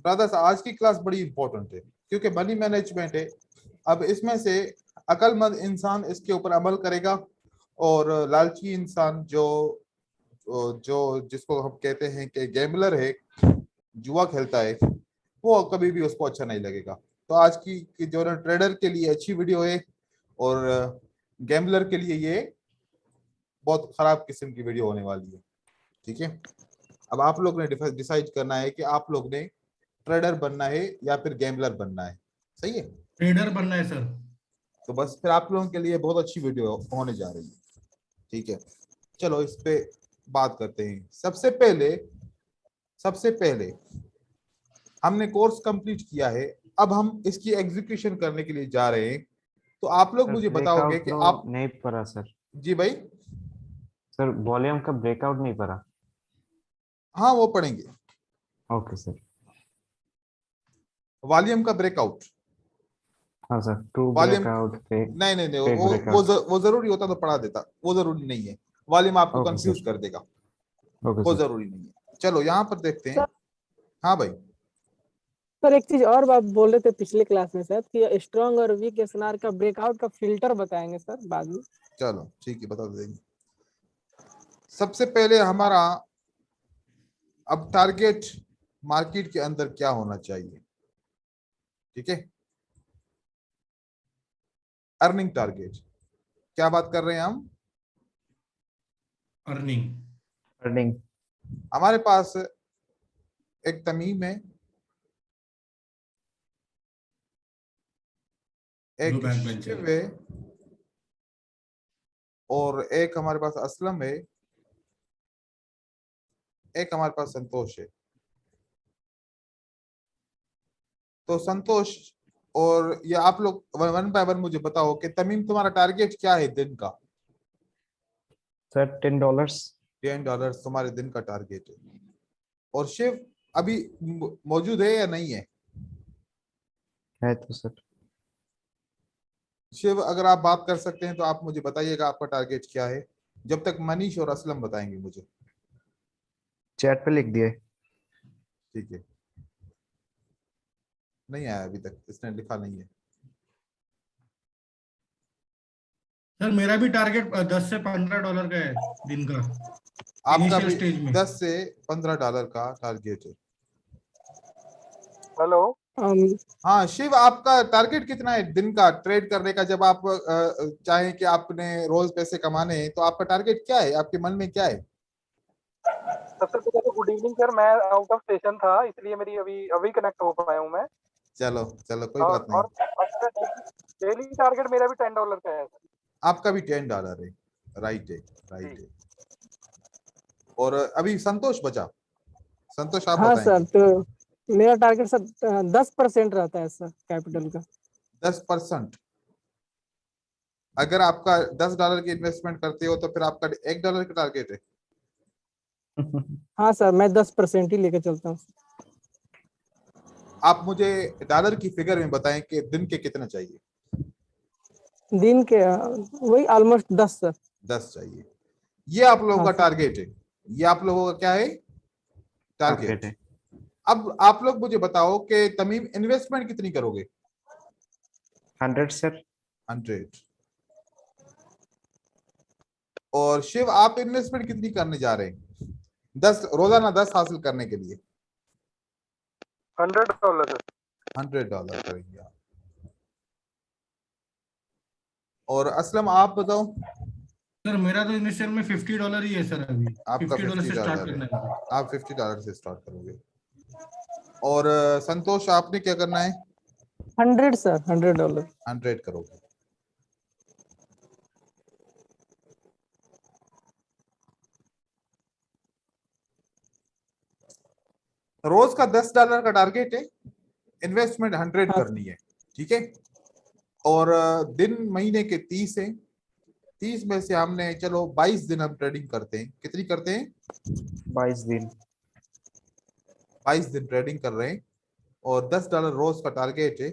Brothers आज की class बड़ी इंपॉर्टेंट है क्योंकि मनी मैनेजमेंट है। अब इसमें से अक्लमंद इंसान इसके ऊपर अमल करेगा और लालची इंसान जो जो जिसको हम कहते हैं कि गैम्बलर है, जुआ खेलता है, वो कभी भी उसको अच्छा नहीं लगेगा। तो आज की जो है ट्रेडर के लिए अच्छी वीडियो है और गैम्बलर के लिए ये बहुत खराब किस्म की वीडियो होने वाली है। ठीक है, अब आप लोग ने डिसाइड करना है कि आप लोग ने ट्रेडर बनना है या फिर गैम्बलर बनना है। सही है, ट्रेडर बनना है सर। तो बस फिर आप लोगों के लिए बहुत अच्छी वीडियो होने जा रही है। ठीक है, चलो इस पे बात करते हैं। सबसे पहले हमने कोर्स कंप्लीट किया है, अब हम इसकी एग्जीक्यूशन करने के लिए जा रहे हैं। तो आप लोग सर मुझे बताओगे ब्रेकआउट कि लो आप। नहीं पड़ा सर। जी भाई। सर वॉल्यूम का ब्रेकआउट नहीं पड़ा। हाँ वो पढ़ेंगे, ओके सर। वॉल्यूम का ब्रेकआउट। हाँ sir, true volume breakout, fake नहीं नहीं नहीं, फेक ब्रेकआउट। वो जरूरी होता तो पढ़ा देता, वो जरूरी नहीं है। वॉल्यूम आपको ओके कंफ्यूज सर। कर देगा, ओके वो सर। जरूरी नहीं है। चलो यहाँ पर देखते हैं। सर हाँ भाई। सर एक चीज और आप बोल रहे थे पिछले क्लास में सर कि स्ट्रॉन्ग और वीक एसएनआर का ब्रेकआउट का फिल्टर बताएंगे सर बाद में। चलो ठीक है, बता देंगे। सबसे पहले हमारा अब टारगेट मार्केट के अंदर क्या होना चाहिए। ठीक है, अर्निंग टारगेट, क्या बात कर रहे हैं हम। अर्निंग। अर्निंग। हमारे पास एक तमीम है, जो एक बैक बेंचर शिव है। है और एक हमारे पास असलम है, एक हमारे पास संतोष है। तो संतोष और ये आप लोग वन बाय वन मुझे बताओ कि तमीम तुम्हारा टारगेट क्या है दिन का। सर $10। $10 तुम्हारे दिन का टारगेट है। और शिव अभी मौजूद है या नहीं है। है तो सर। शिव अगर आप बात कर सकते हैं तो आप मुझे बताइएगा आपका टारगेट क्या है, जब तक मनीष और असलम बताएंगे मुझे। चैट पे लिख दिए। ठीक है, नहीं आया अभी तक, इसने लिखा नहीं है। सर मेरा भी टारगेट $10 से $15 का है दिन का, आपका इनिशियल भी स्टेज में। $10 से $15 का टारगेट है। हेलो। हाँ शिव, आपका टारगेट कितना है दिन का ट्रेड करने का। जब आप चाहें कि आपने रोज पैसे कमाने हैं तो आपका टारगेट क्या है, आपके मन में क्या है। सबसे पहले तो गुड इवनिंग सर, मैं आउट ऑफ स्टेशन था इसलिए मेरी अभी अभी कनेक्ट हो पाया हूँ मैं। चलो चलो कोई बात और नहीं। डेली टारगेट मेरा भी $10 का है सर। आपका भी $10 है, राइट है, राइट जी। है। और अभी संतोष बचा, संतोष आप हाँ सर, बताएंगे। तो मेरा टारगेट सर 10% रहता है सर कैपिटल का। 10%। अगर आपका $10 की इन्वेस्टमेंट करते हो तो फिर आपका $1 का टारगेट है। हाँ सर, मैं 10% ही लेके चलता हूँ। आप मुझे डॉलर की फिगर में बताएं कि दिन के कितना चाहिए। दिन के वही ऑलमोस्ट 10 सर। 10 चाहिए, ये आप लोगों हाँ का सर। टारगेट है। ये आप लोगों का क्या है, टारगेट। है। अब आप लोग मुझे बताओ कि तमीम इन्वेस्टमेंट कितनी करोगे। 100 सर। 100। और शिव आप इन्वेस्टमेंट कितनी करने जा रहे हैं 10 रोजाना 10 हासिल करने के लिए। $100 सर। $100 करेंगे आप। और असलम आप बताओ। सर मेरा तो इनिशियल में $50 ही है सर, अभी आपका $50 से स्टार्ट $50 करना है, है। आप $50 से स्टार्ट करोगे। और संतोष आपने क्या करना है। 100 सर, $100। 100 करोगे। रोज का $10 का टारगेट है, इन्वेस्टमेंट 100 हाँ करनी है। ठीक है, और दिन महीने के 30 है। 30 में से हमने चलो 22 दिन हम ट्रेडिंग करते हैं। कितनी करते हैं, 22 दिन। 22 दिन ट्रेडिंग कर रहे हैं और $10 रोज का टारगेट है।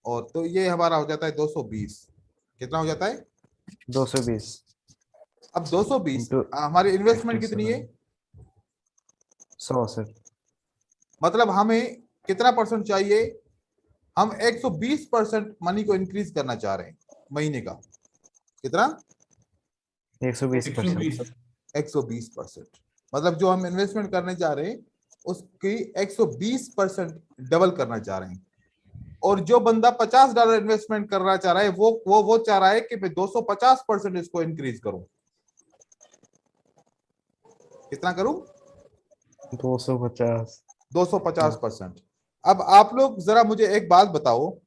और तो ये हमारा हो जाता है 220। कितना हो जाता है 220 अब 220। इंटू हमारी इन्वेस्टमेंट कितनी है 100 सर। मतलब हमें कितना परसेंट चाहिए? हम 120% मनी को इंक्रीज करना चाह रहे हैं महीने का। कितना? 120%। 120। 120%। मतलब जो हम इन्वेस्टमेंट करने जा रहे हैं उसकी 120% डबल करना चाह रहे हैं। और जो बंदा $50 इन्वेस्टमेंट करना चाह रहा है वो चाह रहा है कि मैं 250% इसको इंक्रीज करूं। कितना करूं? 250। 250%। अब आप लोग जरा मुझे एक बात बताओ,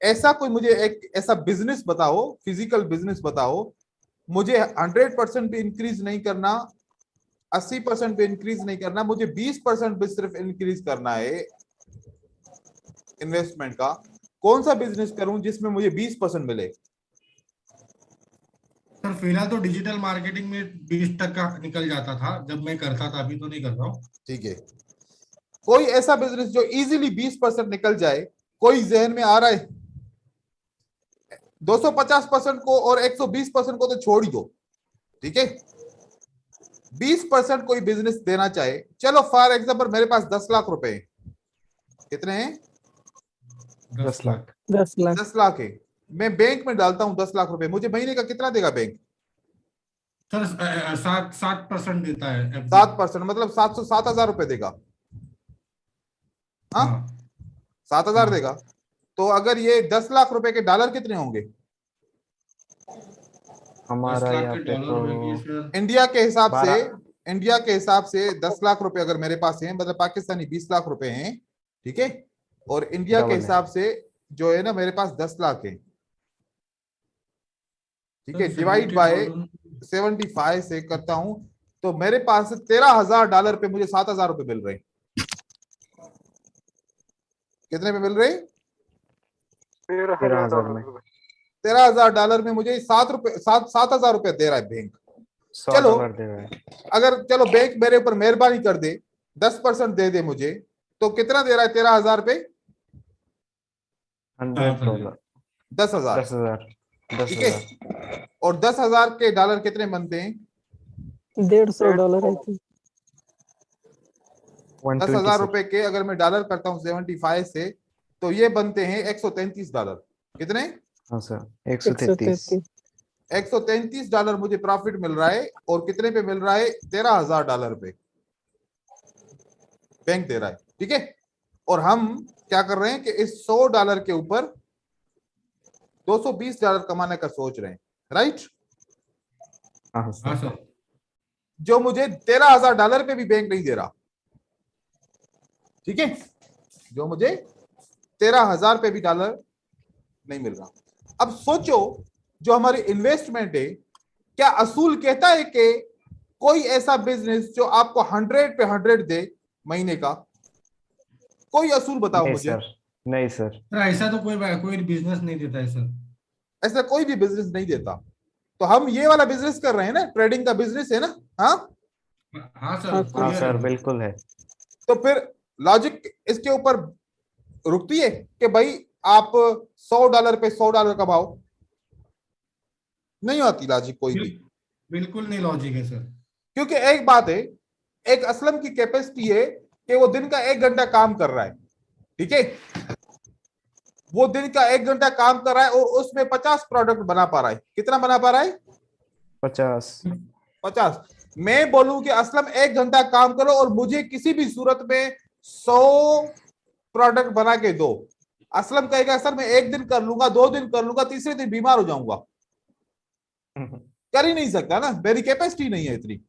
ऐसा कोई मुझे एक ऐसा बिजनेस बताओ, फिजिकल बिजनेस बताओ, मुझे 100% भी इंक्रीज नहीं करना, 80% भी इंक्रीज नहीं करना, मुझे 20% भी सिर्फ इंक्रीज करना है इन्वेस्टमेंट का। कौन सा बिजनेस करूं जिसमें मुझे 20% मिले? सर फिलहाल तो डिजिटल मार्केटिंग में 20 तक का निकल जाता था जब मैं करता था, अभी तो नहीं कर रहा हूँ। ठीक है, कोई ऐसा बिजनेस जो इजीली 20% निकल जाए, कोई जहन में आ रहा है? 250% को और 120% को तो छोड़ ही दो, ठीक है। 20% कोई बिजनेस देना चाहे, चलो फॉर एग्जांपल मेरे पास 10 लाख रुपए हैं। कितने हैं? 10 लाख। 10 लाख। 10 लाख है। मैं बैंक में डालता हूं 10 लाख रुपए, मुझे महीने का कितना देगा बैंक? सर 7% देता है FD। 7%, मतलब 7,000 देगा। हाँ, हाँ 7,000 हाँ। देगा। तो अगर ये 10 लाख रुपए के डॉलर कितने होंगे? 10 हमारा लाख यहाँ के पे डॉलर तो होगी सर। इंडिया के हिसाब से, 12। इंडिया के हिसाब से 10 लाख रुपए अगर मेरे पास है, मतलब पाकिस्तानी 20 लाख रुपए हैं, ठीक है। और इंडिया के डबल है। हिसाब से जो है ना, मेरे पास 10 लाख है, ठीक है। डिवाइड बाय 75 से करता हूं तो मेरे पास $13,000 पे मुझे $7,000 मिल रहे हैं। कितने पे मिल रहे हैं? 13,000 में। $13,000 में मुझे $7,000 दे रहा है बैंक। 100 चलो, डॉलर दे रहा है। अगर चलो बैंक मेरे ऊपर मेहरबानी कर दे, 10% दे दे मुझे, तो कितना दे रहा है 13,000 पे? 100 डॉलर। 10,000, 10,000। ठीक है। 10,000। और 10,000 के डॉलर कितने बनते हैं? $150 है कि 10,000 120 रुपए के अगर मैं डॉलर करता हूँ 75 से, तो ये बनते हैं $133। कितने? हाँ सर, 133। 133। $133 मुझे प्रॉफिट मिल रहा है। और कितने पे मिल रहा है? $13,000 पे बैंक दे रहा है, ठीक है। और हम क्या कर रहे हैं कि इस $100 के ऊपर $220 कमाने का सोच रहे हैं, राइट। हाँ हाँ सर। सर। जो मुझे $13,000 पे भी बैंक नहीं दे रहा, ठीक है। जो मुझे 13,000 पे भी डॉलर नहीं मिल रहा। अब सोचो, जो हमारी इन्वेस्टमेंट है, क्या असूल कहता है कि कोई ऐसा बिजनेस जो आपको 100 पे 100 दे महीने का? कोई असूल बताओ नहीं मुझे। सर। नहीं सर। सर ऐसा तो कोई बिजनेस नहीं देता है सर। ऐसा कोई भी बिजनेस नहीं देता। तो हम ये वाला बिजनेस कर रहे हैं ना, ट्रेडिंग का बिजनेस है ना। हाँ, हाँ सर हाँ हाँ क्लियर सर, है। बिल्कुल है। तो फिर लॉजिक इसके ऊपर रुकती है कि भाई आप $100 पे $100 कमाओ? नहीं आती लॉजिक कोई भी। बिल्कुल नहीं लॉजिक है सर। क्योंकि एक बात है, एक असलम की कैपेसिटी है कि वो दिन का 1 घंटा काम कर रहा है, ठीक है। वो दिन का 1 घंटा काम कर रहा है और उसमें 50 प्रोडक्ट बना पा रहा है। कितना बना पा रहा है? 50। 50। मैं बोलूं कि असलम 1 घंटा काम करो और मुझे किसी भी सूरत में 100 प्रोडक्ट बना के दो। असलम कहेगा सर मैं 1 दिन कर लूंगा, 2 दिन कर लूंगा, तीसरे दिन बीमार हो जाऊंगा। कर ही नहीं सकता ना, मेरी कैपेसिटी नहीं है इतनी।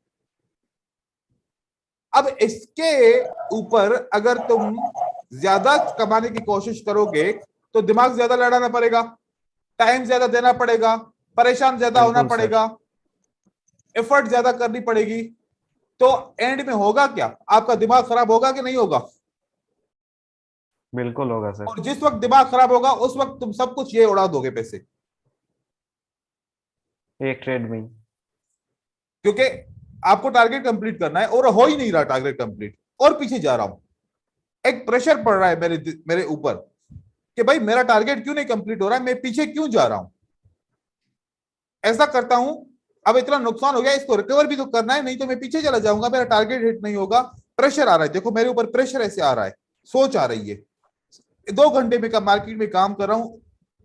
अब इसके ऊपर अगर तुम ज्यादा कमाने की कोशिश करोगे तो दिमाग ज्यादा लड़ाना पड़ेगा, टाइम ज्यादा देना पड़ेगा, परेशान ज्यादा होना बिल्कुल सर। पड़ेगा, एफर्ट ज्यादा करनी पड़ेगी। तो एंड में होगा क्या? आपका दिमाग खराब होगा कि नहीं होगा? बिल्कुल होगा सर। और जिस वक्त दिमाग खराब होगा उस वक्त तुम सब कुछ ये उड़ा दोगे पैसे, एक ट्रेड में। क्योंकि आपको टारगेट कंप्लीट करना है और हो ही नहीं रहा टारगेट कंप्लीट, और पीछे जा रहा हूं। एक प्रेशर पड़ रहा है मेरे ऊपर कि भाई मेरा टारगेट क्यों नहीं कंप्लीट हो रहा है, मैं पीछे क्यों जा रहा हूं। ऐसा करता हूं, अब इतना नुकसान हो गया, इसको रिकवर भी तो करना है, नहीं तो मैं पीछे चला जाऊंगा, मेरा टारगेट हिट नहीं होगा, प्रेशर आ रहा है, देखो मेरे ऊपर प्रेशर ऐसे आ रहा है, सोच आ रही है। 2 घंटे में का मार्केट में काम कर रहा हूं,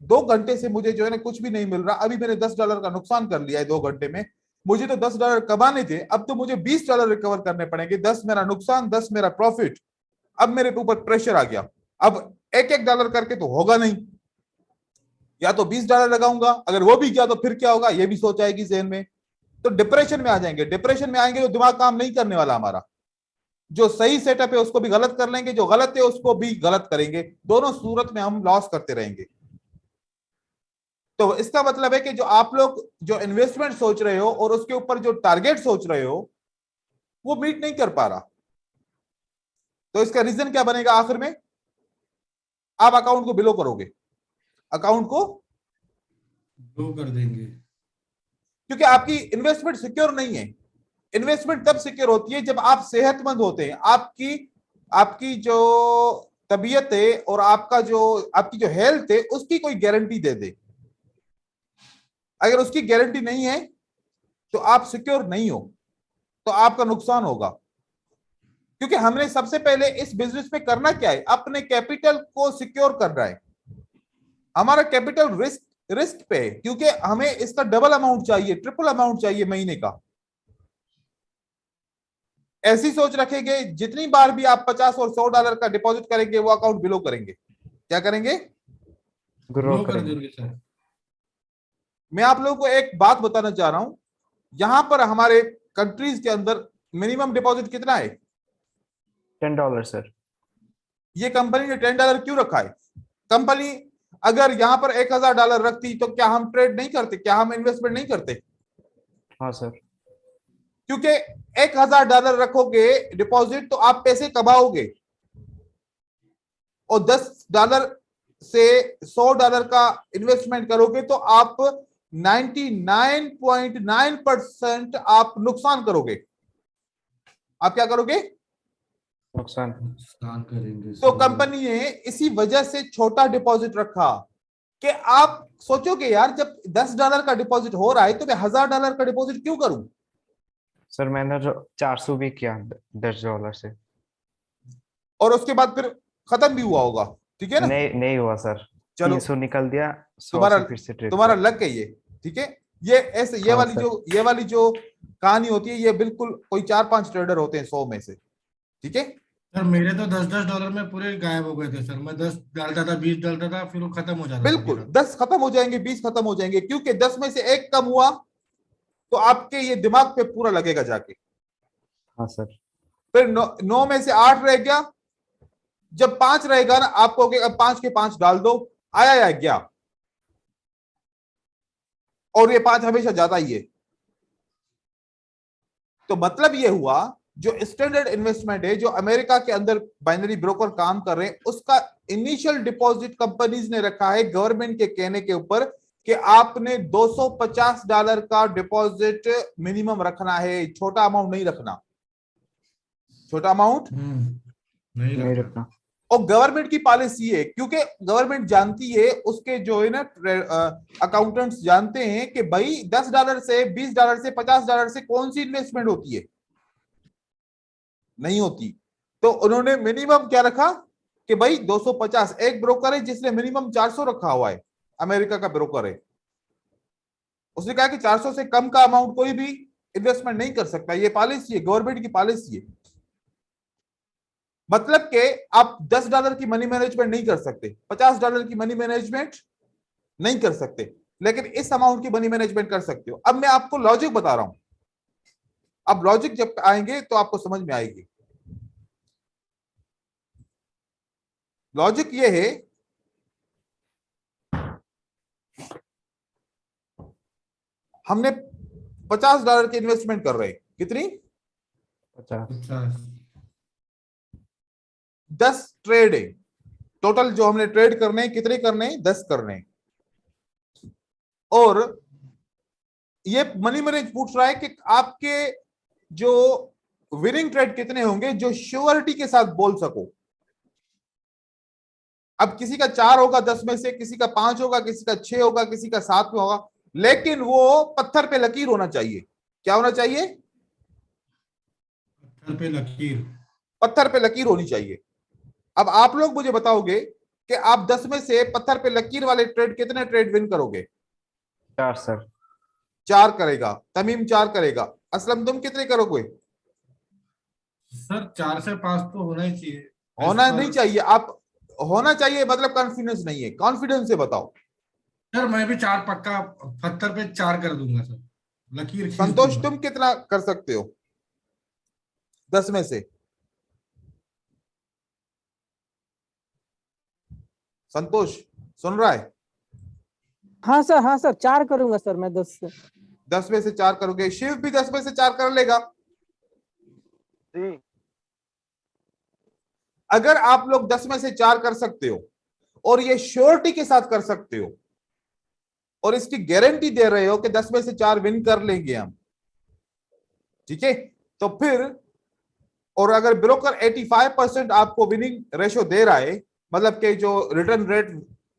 2 घंटे से मुझे जो है ना कुछ भी नहीं मिल रहा। अभी मैंने $10 का नुकसान कर लिया है 2 घंटे में। मुझे तो $10 कमाने थे, अब तो मुझे $20 रिकवर करने पड़ेंगे। 10 मेरा नुकसान, 10 मेरा प्रॉफिट। अब मेरे ऊपर प्रेशर आ गया। अब एक डॉलर करके तो होगा नहीं, या तो $20 लगाऊंगा, अगर वो भी किया तो फिर क्या होगा, ये भी सोच आएगी जहन में। तो डिप्रेशन में आ जाएंगे। डिप्रेशन में आएंगे तो दिमाग काम नहीं करने वाला हमारा। जो सही सेटअप है उसको भी गलत कर लेंगे, जो गलत है उसको भी गलत करेंगे। दोनों सूरत में हम लॉस करते रहेंगे। तो इसका मतलब है कि जो आप लोग जो इन्वेस्टमेंट सोच रहे हो और उसके ऊपर जो टारगेट सोच रहे हो वो मीट नहीं कर पा रहा। तो इसका रीजन क्या बनेगा आखिर में? आप अकाउंट को बिलो करोगे, अकाउंट को दो कर देंगे। क्योंकि आपकी इन्वेस्टमेंट सिक्योर नहीं है। इन्वेस्टमेंट तब सिक्योर होती है जब आप सेहतमंद होते हैं। आपकी जो तबीयत है और आपकी जो हेल्थ है उसकी कोई गारंटी दे दे। अगर उसकी गारंटी नहीं है तो आप सिक्योर नहीं हो, तो आपका नुकसान होगा। क्योंकि हमने सबसे पहले इस बिजनेस में करना क्या है, अपने कैपिटल को सिक्योर करना है। हमारा कैपिटल रिस्क पे है, क्योंकि हमें इसका डबल अमाउंट चाहिए, ट्रिपल अमाउंट चाहिए महीने का। ऐसी सोच रखेंगे जितनी बार भी आप $50 और $100 का डिपॉजिट करेंगे वो अकाउंट बिलो करेंगे। क्या करेंगे? ग्रो दो कर करेंगे। देंगे सर। मैं आप लोगों को एक बात बताना चाह रहा हूं। यहां पर हमारे कंट्रीज के अंदर मिनिमम डिपॉजिट कितना है? $10 सर। ये कंपनी ने $10 क्यों रखा है? कंपनी अगर यहां पर $1000 रखती तो क्या हम ट्रेड नहीं करते, क्या हम इन्वेस्टमेंट नहीं करते? हाँ सर। क्योंकि $1000 रखोगे डिपॉजिट तो आप पैसे कमाओगे, और $10 से $100 का इन्वेस्टमेंट करोगे तो आप 99.9% आप नुकसान करोगे। आप क्या करोगे? नुकसान। नुकसान करेंगे तो सर। कंपनी ने इसी वजह से छोटा डिपॉजिट रखा कि आप सोचोगे यार जब $10 का डिपॉजिट हो रहा है तो मैं $1000 का डिपॉजिट क्यों करूं? सर मैंने 400 भी किया $10 से। और उसके बाद फिर खत्म भी हुआ होगा, ठीक है ना? नहीं हुआ सर। चलो 300 निकल दिया, 100 तुम्हारा से फिर से ट्रेड तुम्हारा किया। लग गई है, ठीक है। ये ऐसे हाँ सर। ये वाली जो कहानी होती है, ये बिल्कुल कोई 4-5 ट्रेडर होते हैं 100 में से, ठीक है। सर मेरे तो $10 में पूरे गायब हो गए थे सर। मैं 10 डालता था, 20 डालता था, फिर वो खत्म हो जाता था बिल्कुल मेरा। 10 खत्म हो जाएंगे, 20 खत्म हो जाएंगे, क्योंकि 10 में से एक कम हुआ तो आपके ये दिमाग पे पूरा लगेगा जाके। हाँ सर। फिर 9 में से 8 रह गया। जब 5 रहेगा ना, आपको अब 5 के 5 डाल दो, आया या गया। और ये 5 हमेशा जाता ही है। तो मतलब ये हुआ जो स्टैंडर्ड इन्वेस्टमेंट है, जो अमेरिका के अंदर बाइनरी ब्रोकर काम कर रहे हैं, उसका इनिशियल डिपॉजिट कंपनीज ने रखा है गवर्नमेंट के कहने के ऊपर कि आपने $250 का डिपॉजिट मिनिमम रखना है, छोटा अमाउंट नहीं रखना, छोटा अमाउंट नहीं नहीं रखना। रखना। और गवर्नमेंट की पॉलिसी है, क्योंकि गवर्नमेंट जानती है, उसके जो है ना अकाउंटेंट्स जानते हैं कि भाई $10 से $20 से $50 से कौन सी इन्वेस्टमेंट होती है, नहीं होती। तो उन्होंने मिनिमम क्या रखा कि भाई 250। एक ब्रोकर है जिसने मिनिमम 400 रखा हुआ है, अमेरिका का ब्रोकर है। उसने कहा कि 400 से कम का अमाउंट कोई भी इन्वेस्टमेंट नहीं कर सकता। ये पॉलिसी है, गवर्नमेंट की पॉलिसी है। मतलब कि आप $10 की मनी मैनेजमेंट नहीं कर सकते, $50 की मनी मैनेजमेंट नहीं कर सकते, लेकिन इस अमाउंट की मनी मैनेजमेंट कर सकते हो। अब मैं आपको लॉजिक बता रहा हूं। अब लॉजिक जब आएंगे तो आपको समझ में आएगी। लॉजिक ये है, हमने $50 की इन्वेस्टमेंट कर रहे हैं, कितनी? 50। 10 ट्रेड है टोटल, जो हमने ट्रेड करने हैं, कितने करने हैं? 10 करने हैं। और ये मनी मैनेज पूछ रहा है कि आपके जो विनिंग ट्रेड कितने होंगे जो श्योरिटी के साथ बोल सको। अब किसी का 4 होगा 10 में से, किसी का 5 होगा, किसी का 6 होगा, किसी का 7 में होगा, लेकिन वो पत्थर पे लकीर होना चाहिए। क्या होना चाहिए? पत्थर पे लकीर। पत्थर पे लकीर होनी चाहिए। अब आप लोग मुझे बताओगे कि आप 10 में से पत्थर पे लकीर वाले ट्रेड कितने ट्रेड विन करोगे? 4 सर। 4 करेगा, तमीम 4 करेगा, असलम तुम कितने करोगे? सर 4 से 5 तो होना ही चाहिए। होना As per- नहीं चाहिए, आप होना चाहिए मतलब कॉन्फिडेंस नहीं है, कॉन्फिडेंस से बताओ। सर मैं भी 4 पक्का पत्थर पे 4 कर दूंगा सर, लकीर खींच संतोष दूंगा। तुम कितना कर सकते हो 10 में से? संतोष सुन रहा है? हाँ सर 4 करूंगा सर मैं 10 से। 10 में से 4 करोगे। शिव भी 10 में से 4 कर लेगा। जी अगर आप लोग 10 में से 4 कर सकते हो और ये श्योरिटी के साथ कर सकते हो और इसकी गारंटी दे रहे हो कि 10 में से 4 विन कर लेंगे हम, ठीक है, तो फिर और अगर ब्रोकर 85% आपको विनिंग रेशो दे रहा है, मतलब कि जो रिटर्न रेट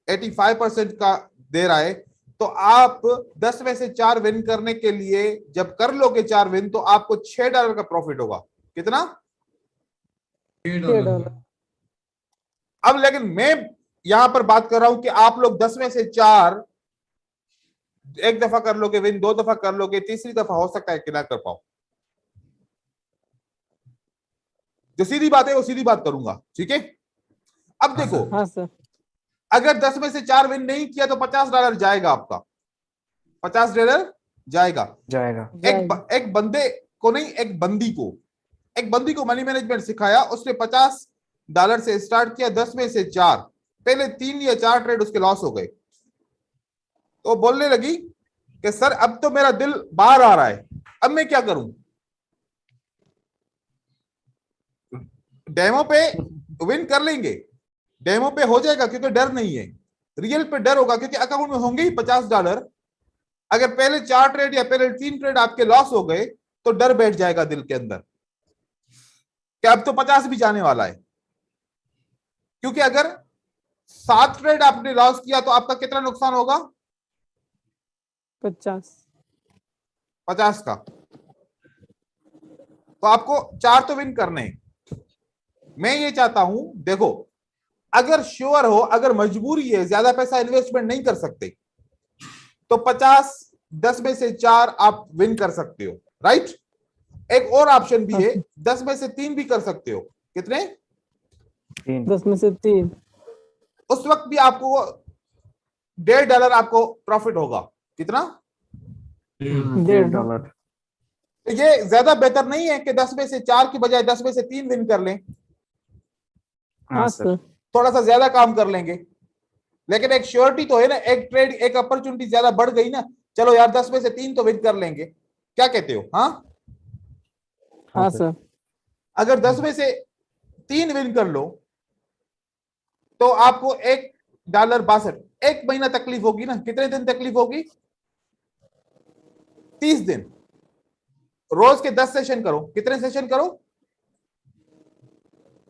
85% का दे रहा है, तो आप 10 में से 4 विन करने के लिए जब कर लोगे 4 विन तो आपको $6 का प्रॉफिट होगा। कितना? $6 अब लेकिन मैं यहां पर बात कर रहा हूं कि आप लोग 10 में से 4 एक दफा कर लोगे विन, 2 दफा कर लोगे, तीसरी दफा हो सकता है कि ना कर पाओ। जो सीधी बात है वो सीधी बात करूंगा, ठीक है। अब देखो, हाँ सर। अगर 10 में से 4 विन नहीं किया तो $50 जाएगा आपका, $50 जाएगा। जाएगा। एक बंदे को नहीं, एक बंदी को मनी मैनेजमेंट सिखाया, उसने $50 से स्टार्ट किया, 10 में से 4, पहले 3 या 4 ट्रेड उसके लॉस हो गए, तो बोलने लगी कि सर अब तो मेरा दिल बाहर आ रहा है, अब मैं क्या करूं? डेमो पे विन कर लेंगे, डेमो पे हो जाएगा क्योंकि डर नहीं है, रियल पे डर होगा क्योंकि अकाउंट में होंगे ही $50। अगर पहले 4 ट्रेड या पहले 3 ट्रेड आपके लॉस हो गए तो डर बैठ जाएगा दिल के अंदर कि अब तो 50 भी जाने वाला है। क्योंकि अगर 7 ट्रेड आपने लॉस किया तो आपका कितना नुकसान होगा? 50 का। तो आपको 4 तो विन करने हैं। मैं ये चाहता हूं, देखो अगर श्योर हो, अगर मजबूरी है, ज्यादा पैसा इन्वेस्टमेंट नहीं कर सकते, तो 10 में से 4 आप विन कर सकते हो, राइट। एक और ऑप्शन भी है, 10 में से 3 भी कर सकते हो। कितने? 3। 10 में से 3। उस वक्त भी आपको $1.5 आपको प्रॉफिट होगा। कितना? $1.5। तो ये ज्यादा बेहतर नहीं है कि 10 में से 4 की बजाय 10 में से 3 विन कर लें? हाँ सर। थोड़ा सा ज्यादा काम कर लेंगे, लेकिन एक श्योरिटी तो है ना, एक ट्रेड, एक अपॉर्चुनिटी ज्यादा बढ़ गई ना, चलो यार 10 में से 3 तो विन कर लेंगे, क्या कहते हो? हाँ सर। अगर 10 में से 3 विन कर लो तो आपको $1.62, एक महीना तकलीफ होगी ना। कितने दिन तकलीफ होगी? 30 दिन। रोज के 10 सेशन करो। कितने सेशन करो?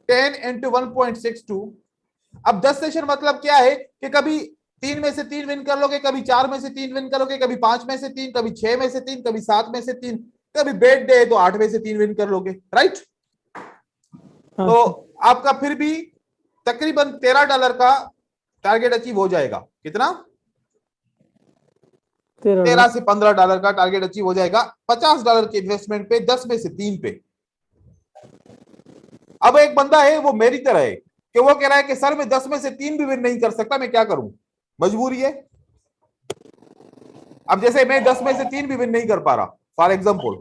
10 into 1.62। अब 10 सेशन मतलब क्या है कि कभी 3 में से 3 विन कर लोगे, कभी 4 में से 3 विन करोगे, कभी 5 में से 3, कभी 6 में से 3, कभी 7 में से 3, कभी बेड डे है तो 8 में से 3 विन कर लोगे, राइट। तो आपका फिर भी तकरीबन $13 का टारगेट अचीव हो जाएगा। कितना? 13 से $15 का टारगेट अचीव हो जाएगा $50 के इन्वेस्टमेंट पे, 10 में से 3 पे। अब एक बंदा है वो मेरी तरह है कि वो कह रहा है कि सर मैं 10 में से 3 भी विन नहीं कर सकता, मैं क्या करूं? मजबूरी है। अब जैसे मैं 10 में से 3 भी विन नहीं कर पा रहा फॉर एग्जांपल,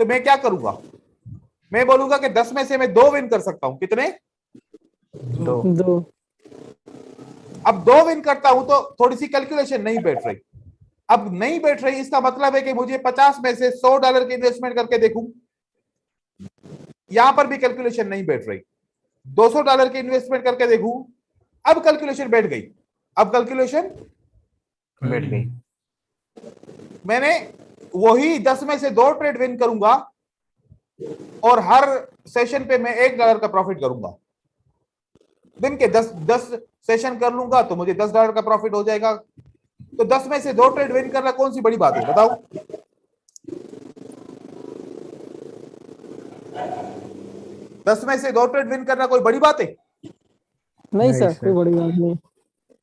तो मैं क्या करूंगा? मैं बोलूंगा कि 10 में से मैं 2 विन कर सकता हूं। कितने? 2। अब 2 विन करता हूं तो थोड़ी सी कैलकुलेशन नहीं बैठ रही। अब नहीं बैठ रही इसका मतलब है कि मुझे 50 में से $100 की इन्वेस्टमेंट करके देखूं, यहां पर भी कैलकुलेशन नहीं बैठ रही। $200 की इन्वेस्टमेंट करके देखूं, अब कैलकुलेशन बैठ गई। अब कैलकुलेशन बैठ गई। मैंने वही 10 में से 2 ट्रेड विन करूंगा और हर सेशन पे मैं $1 का प्रॉफिट करूंगा। दिन के 10 सेशन कर लूंगा तो मुझे $10 का प्रॉफिट हो जाएगा। तो 10 में से 2 ट्रेड विन करना कौन सी बड़ी बात है, बताओ? 10 में से 2 ट्रेड विन करना कोई बड़ी बात है? नहीं नहीं सर, सर। कोई बड़ी बात नहीं।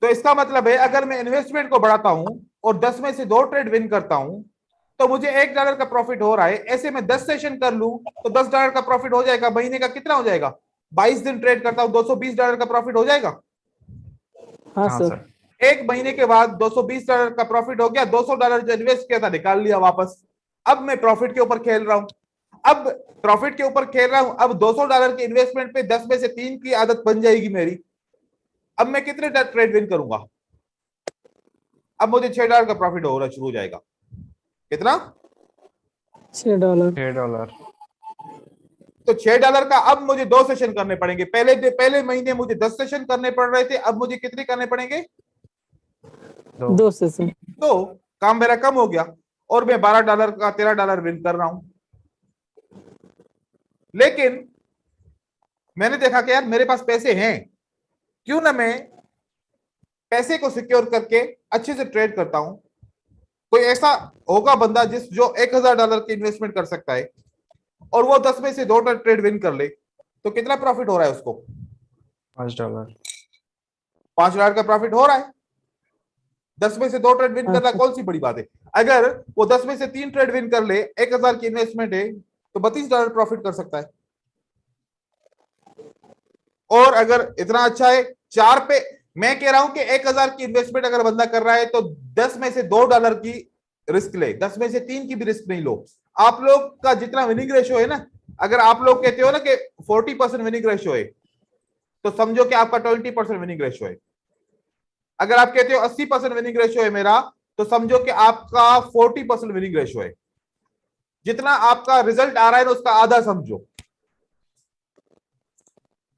तो इसका मतलब है अगर मैं इन्वेस्टमेंट को बढ़ाता हूं और 10 में से 2 ट्रेड विन करता हूं तो मुझे $1 का प्रॉफिट हो रहा है। ऐसे में 10 सेशन कर लूं तो $10 का प्रॉफिट हो जाएगा। महीने का कितना हो जाएगा? 22 दिन ट्रेड करता हूं, $220 का प्रॉफिट हो जाएगा। हाँ हाँ सर। सर। एक महीने के बाद $220 का प्रॉफिट हो गया। $200 जो इन्वेस्ट किया था निकाल लिया वापस। अब मैं प्रॉफिट के ऊपर खेल रहा हूं। अब प्रॉफिट के ऊपर खेल रहा हूं। अब $200 के इन्वेस्टमेंट पे 10 में से 3 की आदत बन जाएगी मेरी। अब मैं कितने ट्रेड विन करूंगा? अब मुझे $6 का प्रॉफिट होना शुरू हो जाएगा। कितना? $6। $6। तो $6 का अब मुझे 2 सेशन करने पड़ेंगे। पहले महीने मुझे 10 सेशन करने पड़ रहे थे, अब मुझे कितने करने पड़ेंगे? 2। 2 सेशन। तो काम मेरा कम हो गया और मैं $12 का $13 विन कर रहा हूं। लेकिन मैंने देखा कि यार मेरे पास पैसे हैं, क्यों ना मैं पैसे को सिक्योर करके अच्छे से ट्रेड करता हूं। कोई ऐसा होगा बंदा जो $1000 की इन्वेस्टमेंट कर सकता है और वो 10 में से 2 ट्रेड विन कर ले, तो कितना प्रॉफिट हो रहा है उसको? $5। $5 का प्रॉफिट हो रहा है। 10 में से 2 ट्रेड विन करना कौन सी बड़ी बात है? अगर वो 10 में से 3 ट्रेड विन कर ले, 1000 की इन्वेस्टमेंट है तो $32 प्रॉफिट कर सकता है। और अगर इतना अच्छा है 4 पे, मैं कह रहा हूं कि 1000 की इन्वेस्टमेंट अगर बंदा कर रहा है तो 10 में से $2 की रिस्क ले, 10 में से 3 की भी रिस्क नहीं लो। आप लोग का जितना विनिंग रेशियो है ना, अगर आप लोग कहते हो ना कि 40% विनिंग रेशियो है तो समझो कि आपका 20% विनिंग रेशियो है। अगर आप कहते हो 80% विनिंग रेशियो है मेरा, तो समझो कि आपका 40% विनिंग रेशियो है। जितना आपका रिजल्ट आ रहा है ना उसका आधा समझो।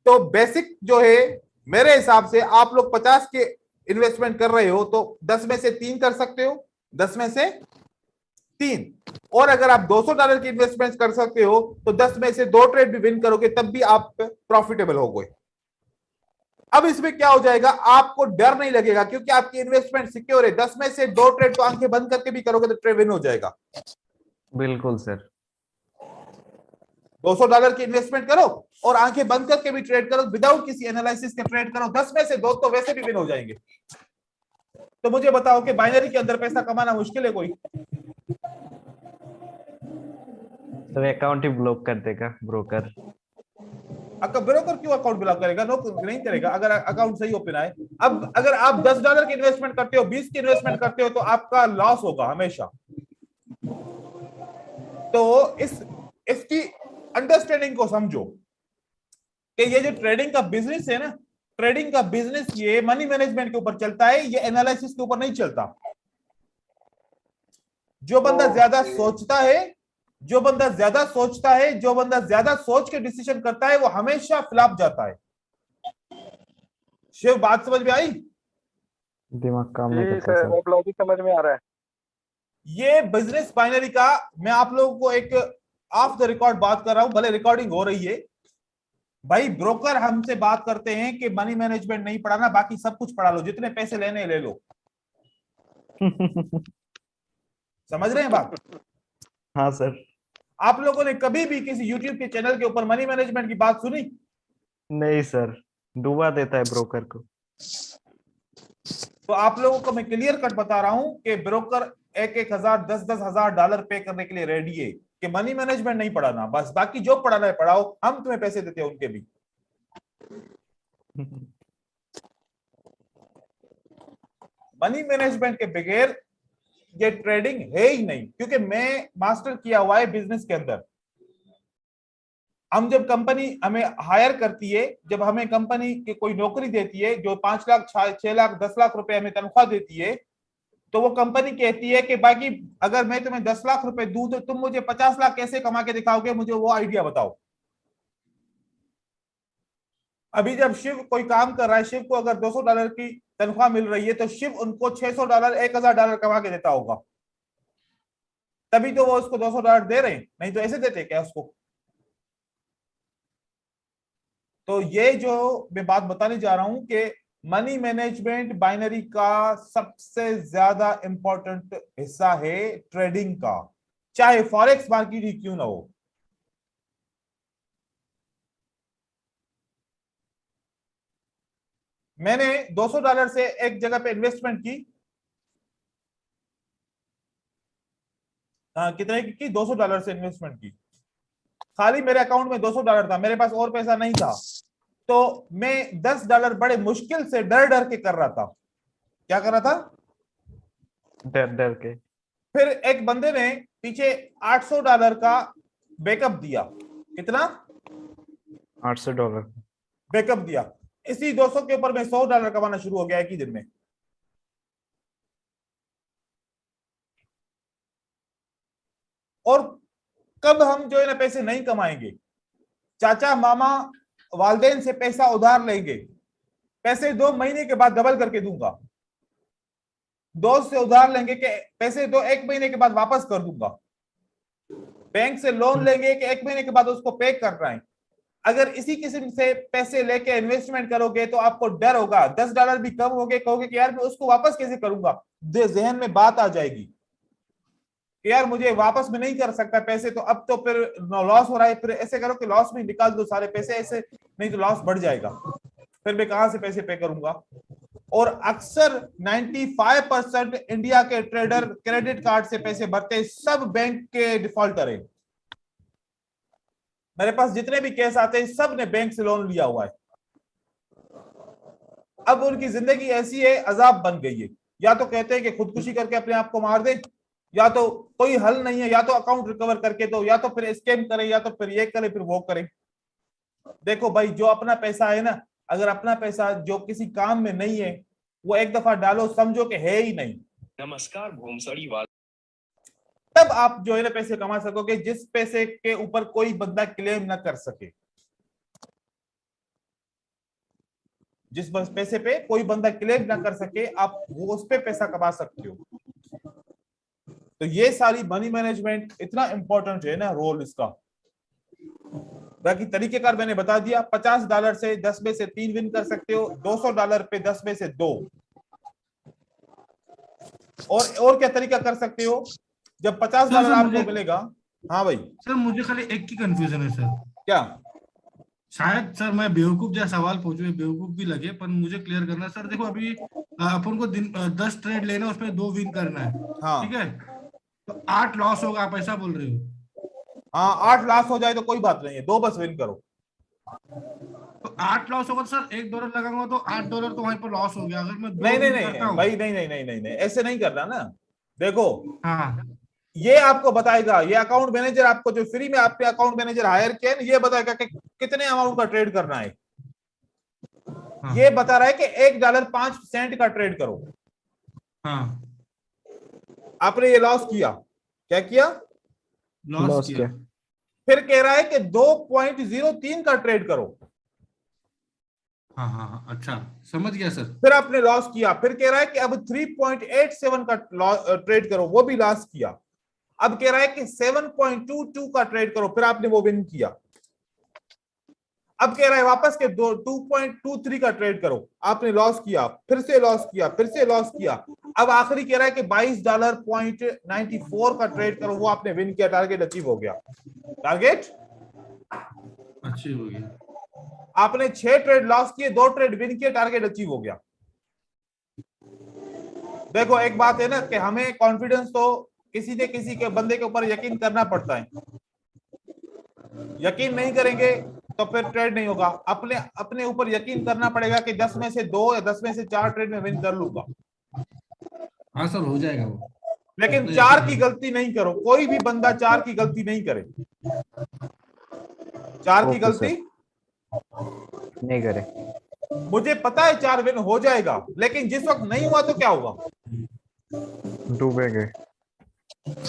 तो बेसिक जो है मेरे हिसाब से आप लोग 50 के इन्वेस्टमेंट कर रहे हो तो 10 में से 3 कर सकते हो, 10 में से 3। और अगर आप $200 की इन्वेस्टमेंट कर सकते हो तो 10 में से 2 ट्रेड भी विन करोगे तब भी आप प्रॉफिटेबल हो गए। अब इसमें क्या हो जाएगा, आपको डर नहीं लगेगा क्योंकि आपकी इन्वेस्टमेंट सिक्योर है। 10 में से 2 ट्रेड तो आंखें बंद करके भी करोगे तो ट्रेड विन हो जाएगा। बिल्कुल सर। $200 की इन्वेस्टमेंट करो और आंखें बंद करके भी ट्रेड करो, विदाउट किसी एनालिसिस के ट्रेड करो, 10 में से 2 तो वैसे भी विन हो जाएंगे। तो मुझे बताओ कि बाइनरी के अंदर पैसा कमाना मुश्किल है कोई? सर अकाउंट ही ब्लॉक कर देगा ब्रोकर। ब्रोकर क्यों अकाउंट ब्लॉक करेगा? नो, नहीं करेगा अगर अकाउंट सही ओपन आए। अब अगर आप $10 की इन्वेस्टमेंट करते हो, 20 की इन्वेस्टमेंट करते हो तो आपका लॉस होगा हमेशा। तो इसकी अंडरस्टैंडिंग को समझो कि ये जो ट्रेडिंग का बिजनेस है ना, ट्रेडिंग का बिजनेस ये मनी मैनेजमेंट के ऊपर चलता है, ये एनालिसिस के ऊपर नहीं चलता। जो बंदा ज्यादा सोचता है, जो बंदा ज्यादा सोच के डिसीजन करता है वो हमेशा फ्लॉप जाता है। शिव, बात समझ में आई? दिमाग काम नहीं जी करता सर, सर। अब लॉजिक समझ में आ रहा है। ये बिजनेस बाइनरी का मैं आप लोगों को एक ऑफ द रिकॉर्ड बात कर रहा हूं, भले रिकॉर्डिंग हो रही है। भाई ब्रोकर हमसे बात करते हैं कि मनी मैनेजमेंट नहीं पढ़ाना, बाकी सब कुछ पढ़ा लो, जितने पैसे लेने ले लो। समझ रहे हैं बात? हाँ सर। आप लोगों ने कभी भी किसी यूट्यूब के चैनल के ऊपर मनी मैनेजमेंट की बात सुनी? नहीं सर, डुबा देता है ब्रोकर को। तो आप लोगों को मैं क्लियर कट बता रहा हूं कि ब्रोकर 1,000 10,000 डॉलर पे करने के लिए रेडी है कि मनी मैनेजमेंट नहीं पढ़ाना, बस बाकी जो पढ़ाना है पढ़ाओ, हम तुम्हें पैसे देते हैं उनके भी। मनी मैनेजमेंट के बगैर ये ट्रेडिंग है ही नहीं, क्योंकि मैं मास्टर किया हुआ है बिजनेस के अंदर। हम जब कंपनी हमें हायर करती है, जब हमें कंपनी की कोई नौकरी देती है जो 5 लाख 6 लाख 10 लाख रुपए हमें तनख्वाह देती है, तो वो कंपनी कहती है कि बाकी अगर मैं तुम्हें 10 लाख रुपए दूं तो तुम मुझे 50 लाख कैसे कमा के दिखाओगे, मुझे वो आइडिया बताओ। अभी जब शिव कोई काम कर रहा है, शिव को अगर $200 की तनख्वाह मिल रही है तो शिव उनको $600 $1000 कमा के देता होगा, तभी तो वो उसको $200 दे रहे हैं, नहीं तो ऐसे देते क्या उसको? तो ये जो मैं बात बताने जा रहा हूं कि मनी मैनेजमेंट बाइनरी का सबसे ज्यादा इंपॉर्टेंट हिस्सा है ट्रेडिंग का, चाहे फॉरेक्स मार्केट ही क्यों ना हो। मैंने $200 से एक जगह पे इन्वेस्टमेंट की, कितने की? $200 से इन्वेस्टमेंट की। खाली मेरे अकाउंट में $200 था, मेरे पास और पैसा नहीं था, तो मैं $10 बड़े मुश्किल से डर डर के कर रहा था। क्या कर रहा था? डर डर के। फिर एक बंदे ने पीछे $800 का बैकअप दिया। कितना? $800 बैकअप दिया। इसी 200 के ऊपर मैं $100 कमाना शुरू हो गया एक ही दिन में। और कब हम जो है ना पैसे नहीं कमाएंगे? चाचा मामा वालदेन से पैसा उधार लेंगे, पैसे 2 महीने के बाद डबल करके दूंगा। दोस्त से उधार लेंगे कि पैसे 1 महीने के बाद वापस कर दूंगा। बैंक से लोन लेंगे कि 1 महीने के बाद उसको पे करना है। अगर इसी किस्म से पैसे लेके इन्वेस्टमेंट करोगे तो आपको डर होगा, $10 भी कम हो गए, कहोगे कि यार मैं उसको वापस कैसे करूंगा। जहन में बात आ जाएगी कि यार मुझे वापस में नहीं कर सकता पैसे, तो अब तो फिर लॉस हो रहा है, फिर ऐसे करो कि लॉस में निकाल दो सारे पैसे, ऐसे नहीं तो लॉस बढ़ जाएगा, फिर मैं कहां से पैसे पे करूंगा। और अक्सर 95% इंडिया के ट्रेडर क्रेडिट कार्ड से पैसे भरते, सब बैंक के डिफॉल्टर है। मेरे पास जितने भी केस आते हैं सब ने बैंक से लोन लिया हुआ है। अब उनकी जिंदगी ऐसी है, अजाब बन गई है। या तो कहते हैं कि खुदकुशी करके अपने आप को मार दे, या तो कोई हल नहीं है, या तो अकाउंट रिकवर करके दो, या तो फिर स्कैम करे, या तो फिर ये करे फिर वो करे। देखो भाई, जो अपना पैसा है ना, अगर अपना पैसा जो किसी काम में नहीं है वो एक दफा डालो, समझो कि है ही नहीं। नमस्कार भोमसड़ी वाल, तब आप जो है ना पैसे कमा सकोगे जिस पैसे के ऊपर कोई बंदा क्लेम ना कर सके। जिस पैसे पे कोई बंदा क्लेम ना कर सके, आप वो उस पे पैसा कमा सकते हो। तो ये सारी मनी मैनेजमेंट इतना इंपॉर्टेंट है ना, रोल इसका। बाकी तरीकेकार मैंने बता दिया। $50 से 10 में से 3 विन कर सकते हो, $200 पे 10 में से 2। और क्या तरीका कर सकते हो जब $50 आपको मिलेगा? हाँ भाई सर मुझे खाली एक की कंफ्यूजन है सर। क्या? शायद सर मैं बेवकूफ जैसा सवाल पूछूं, बेवकूफ भी लगे, पर मुझे क्लियर करना है सर। देखो अभी अपन को दिन 10 ट्रेड लेना है, उसमें 2 विन करना है। हाँ ठीक है, तो 8 लॉस होगा, आप ऐसा बोल रहे हो? हाँ, 8 लॉस हो जाए तो कोई बात नहीं है, 2 बस विन करो। तो 8 लॉस होगा तो सर $1 लगाऊंगा तो $8 तो वहीं पर लॉस हो गया। अगर मैं 2 नहीं नहीं win नहीं करता हूं, भाई, नहीं नहीं नहीं नहीं नहीं, ऐसे नहीं करना ना। देखो, हाँ ये आपको बताएगा, ये अकाउंट मैनेजर आपको जो फ्री में आपने अकाउंट मैनेजर हायर किया है, ये बताएगा कि कितने अमाउंट का ट्रेड करना है। हाँ ये बता रहा है कि $1.05 का ट्रेड करो। हाँ, आपने ये लॉस किया, क्या किया? लॉस किया। फिर कह रहा है कि 2.03 का ट्रेड करो। हाँ हाँ हाँ, अच्छा समझ गया सर। फिर आपने लॉस किया, फिर कह रहा है कि अब 3.87 का ट्रेड करो, वो भी लॉस किया। अब कह रहा है कि 7.22 का ट्रेड करो, फिर आपने वो विन किया। अब कह रहा है वापस के 2.23 का ट्रेड करो, आपने लॉस किया, फिर से लॉस किया, फिर से लॉस किया। अब आखिरी कह रहा है कि $22.94 का ट्रेड करो, वो आपने विन किया, टारगेट अचीव हो गया। टारगेट अचीव हो गया। आपने 6 ट्रेड लॉस किए, 2 ट्रेड विन किए, टारगेट अचीव हो गया। देखो एक बात है ना कि हमें कॉन्फिडेंस तो किसी न किसी के बंदे के ऊपर यकीन करना पड़ता है। यकीन नहीं करेंगे तो फिर ट्रेड नहीं होगा। अपने ऊपर यकीन करना पड़ेगा कि 10 में से 2 या 10 में से 4 ट्रेड में विन कर लूंगा। हाँ सर, हो जाएगा वो। लेकिन 4 की गलती नहीं करो, कोई भी बंदा 4 की गलती नहीं करे। 4 की गलती नहीं करे। मुझे पता है 4 विन हो जाएगा, लेकिन जिस वक्त नहीं हुआ तो क्या होगा? डूबेंगे।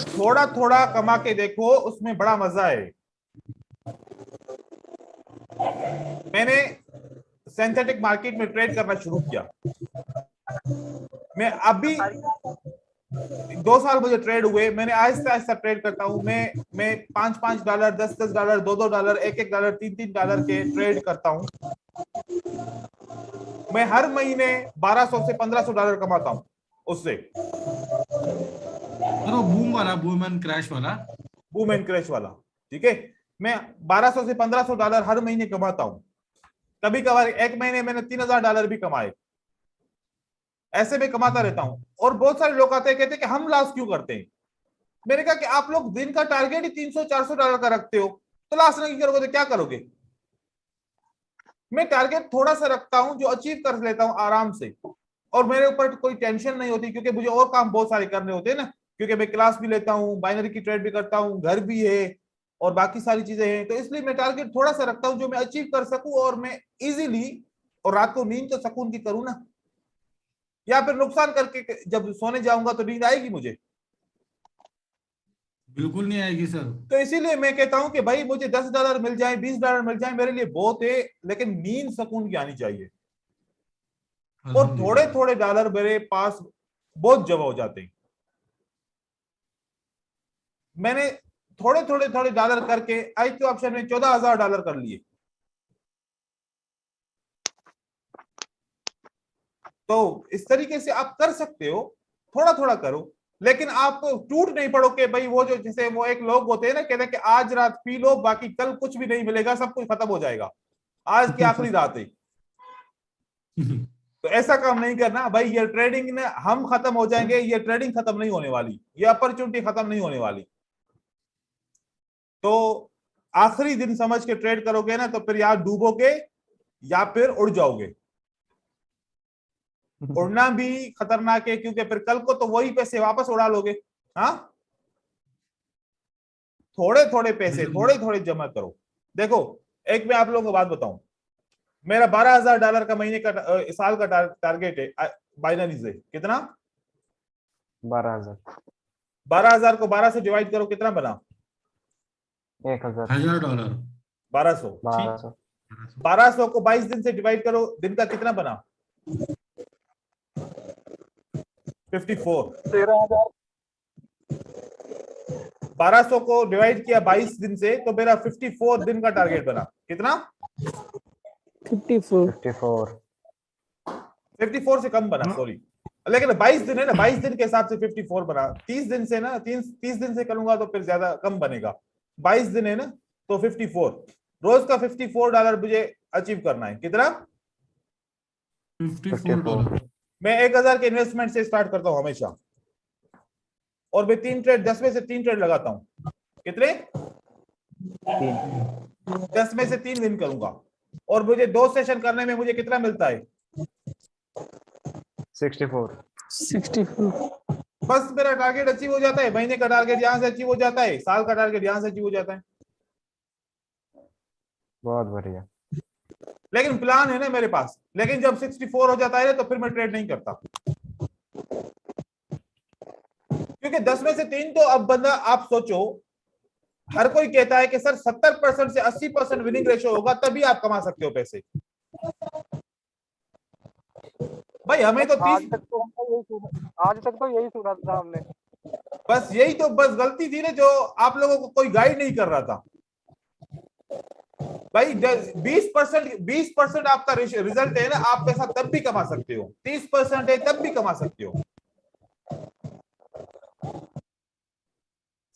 थोड़ा थोड़ा कमा के देखो, उसमें बड़ा मजा है। मैंने सिंथेटिक मार्केट में ट्रेड करना शुरू किया। मैं अभी 2 साल मुझे ट्रेड हुए, मैंने आहिस्ता आहिस्ता ट्रेड करता हूं। मैं $5-5, $10-10, $2-2, $1-1, $3-3 के ट्रेड करता हूं। मैं हर महीने $1200 से $1500 कमाता हूं उससे। वो बूम एंड क्रैश वाला। बूम एंड क्रैश वाला, ठीक है। मैं $1200 से $1500 हर महीने कमाता हूं। कभी कभार एक महीने मैंने $3000 भी कमाए, ऐसे में कमाता रहता हूं। और बहुत सारे लोग आते हैं कहते हैं कि हम लॉस क्यों करते हैं। मैंने कहा कि आप लोग दिन का टारगेट ही $300-400 का रखते हो, तो लॉस नहीं करोगे तो क्या करोगे। मैं टारगेट थोड़ा सा रखता हूं जो अचीव कर लेता हूं आराम से, और मेरे ऊपर कोई टेंशन नहीं होती, क्योंकि मुझे और काम बहुत सारे करने होते हैं ना, क्योंकि मैं क्लास भी लेता हूं, बाइनरी की ट्रेड भी करता हूं, घर भी है और बाकी सारी चीजें हैं। तो इसलिए मैं टारगेट थोड़ा सा रखता हूं जो मैं अचीव कर सकूं, और मैं इजीली और रात को नींद तो सुकून की करूं ना, या फिर नुकसान करके जब सोने जाऊंगा तो नींद आएगी मुझे। बिल्कुल नहीं आएगी सर। तो इसीलिए मैं कहता हूं कि भाई मुझे $10 मिल जाए, $20 मिल जाए, मेरे लिए बहुत है, लेकिन नींद सुकून की आनी चाहिए। और थोड़े अल्हम्दुलिल्लाह। थोड़े डॉलर मेरे पास बहुत जमा हो जाते हैं। मैंने थोड़े थोड़े थोड़े डॉलर करके IQ ऑप्शन में $14,000 कर लिए। तो इस तरीके से आप कर सकते हो, थोड़ा थोड़ा करो, लेकिन आप टूट नहीं पड़ो कि भाई वो जो जैसे वो एक लोग होते हैं ना, कहते हैं कि आज रात पी लो, बाकी कल कुछ भी नहीं मिलेगा, सब कुछ खत्म हो जाएगा, आज की आखिरी रात है। तो ऐसा काम नहीं करना भाई। ये ट्रेडिंग ने हम खत्म हो जाएंगे, ये ट्रेडिंग खत्म नहीं होने वाली, ये अपॉर्चुनिटी खत्म नहीं होने वाली। तो आखिरी दिन समझ के ट्रेड करोगे ना, तो फिर या डूबोगे या फिर उड़ जाओगे। उड़ना भी खतरनाक है, क्योंकि फिर कल को तो वही पैसे वापस उड़ा लोगे। हाँ, थोड़े थोड़े पैसे थोड़े थोड़े जमा करो। देखो, एक मैं आप लोगों को बात बताऊं, मेरा $12,000 का महीने का साल का टारगेट है बाइनरी से। कितना? 12,000। 12,000 को 12 से डिवाइड करो, कितना बना? 1,000। $1,000। 1200। 1200। 1200 को 22 दिन से डिवाइड करो, दिन का कितना बना? 54। 13,000। 1200 को डिवाइड किया 22 दिन से, तो मेरा 54 दिन का टारगेट बना। कितना? 54। 54 से कम बना, सॉरी, लेकिन 22 दिन है ना, 22 दिन के हिसाब से 54 बना। 30 दिन से ना, 30 दिन से करूंगा तो फिर ज्यादा कम बनेगा। 22 दिन है ना, तो 54 रोज का $54 मुझे अचीव करना है। कितना? $54। मैं 1,000 के इन्वेस्टमेंट से स्टार्ट करता हूं हमेशा, और मैं 3 ट्रेड 10 में से 3 ट्रेड लगाता हूं। कितने? 10 में से 3 विन करूंगा, और मुझे 2 सेशन करने में मुझे कितना मिलता है? 64। बस मेरा टारगेट अचीव हो जाता है। महीने का टारगेट यहां से अचीव हो जाता है, साल का टारगेट यहां से अचीव हो जाता है। बहुत बढ़िया। लेकिन प्लान है ना मेरे पास, लेकिन जब 64 हो जाता है तो फिर मैं ट्रेड नहीं करता, क्योंकि 10 में से 3 तो अब बंदा, आप सोचो, हर कोई कहता है कि सर 70% से 80% विनिंग रेशियो होगा तभी आप कमा सकते हो पैसे। भाई हमें तो 30, आज तक तो यही सुना था हमने। बस यही तो बस गलती थी ना, जो आप लोगों को कोई गाइड नहीं कर रहा था। भाई 20% आपका रिजल्ट है ना, आप पैसा तब भी कमा सकते हो। 30% है तब भी कमा सकते हो,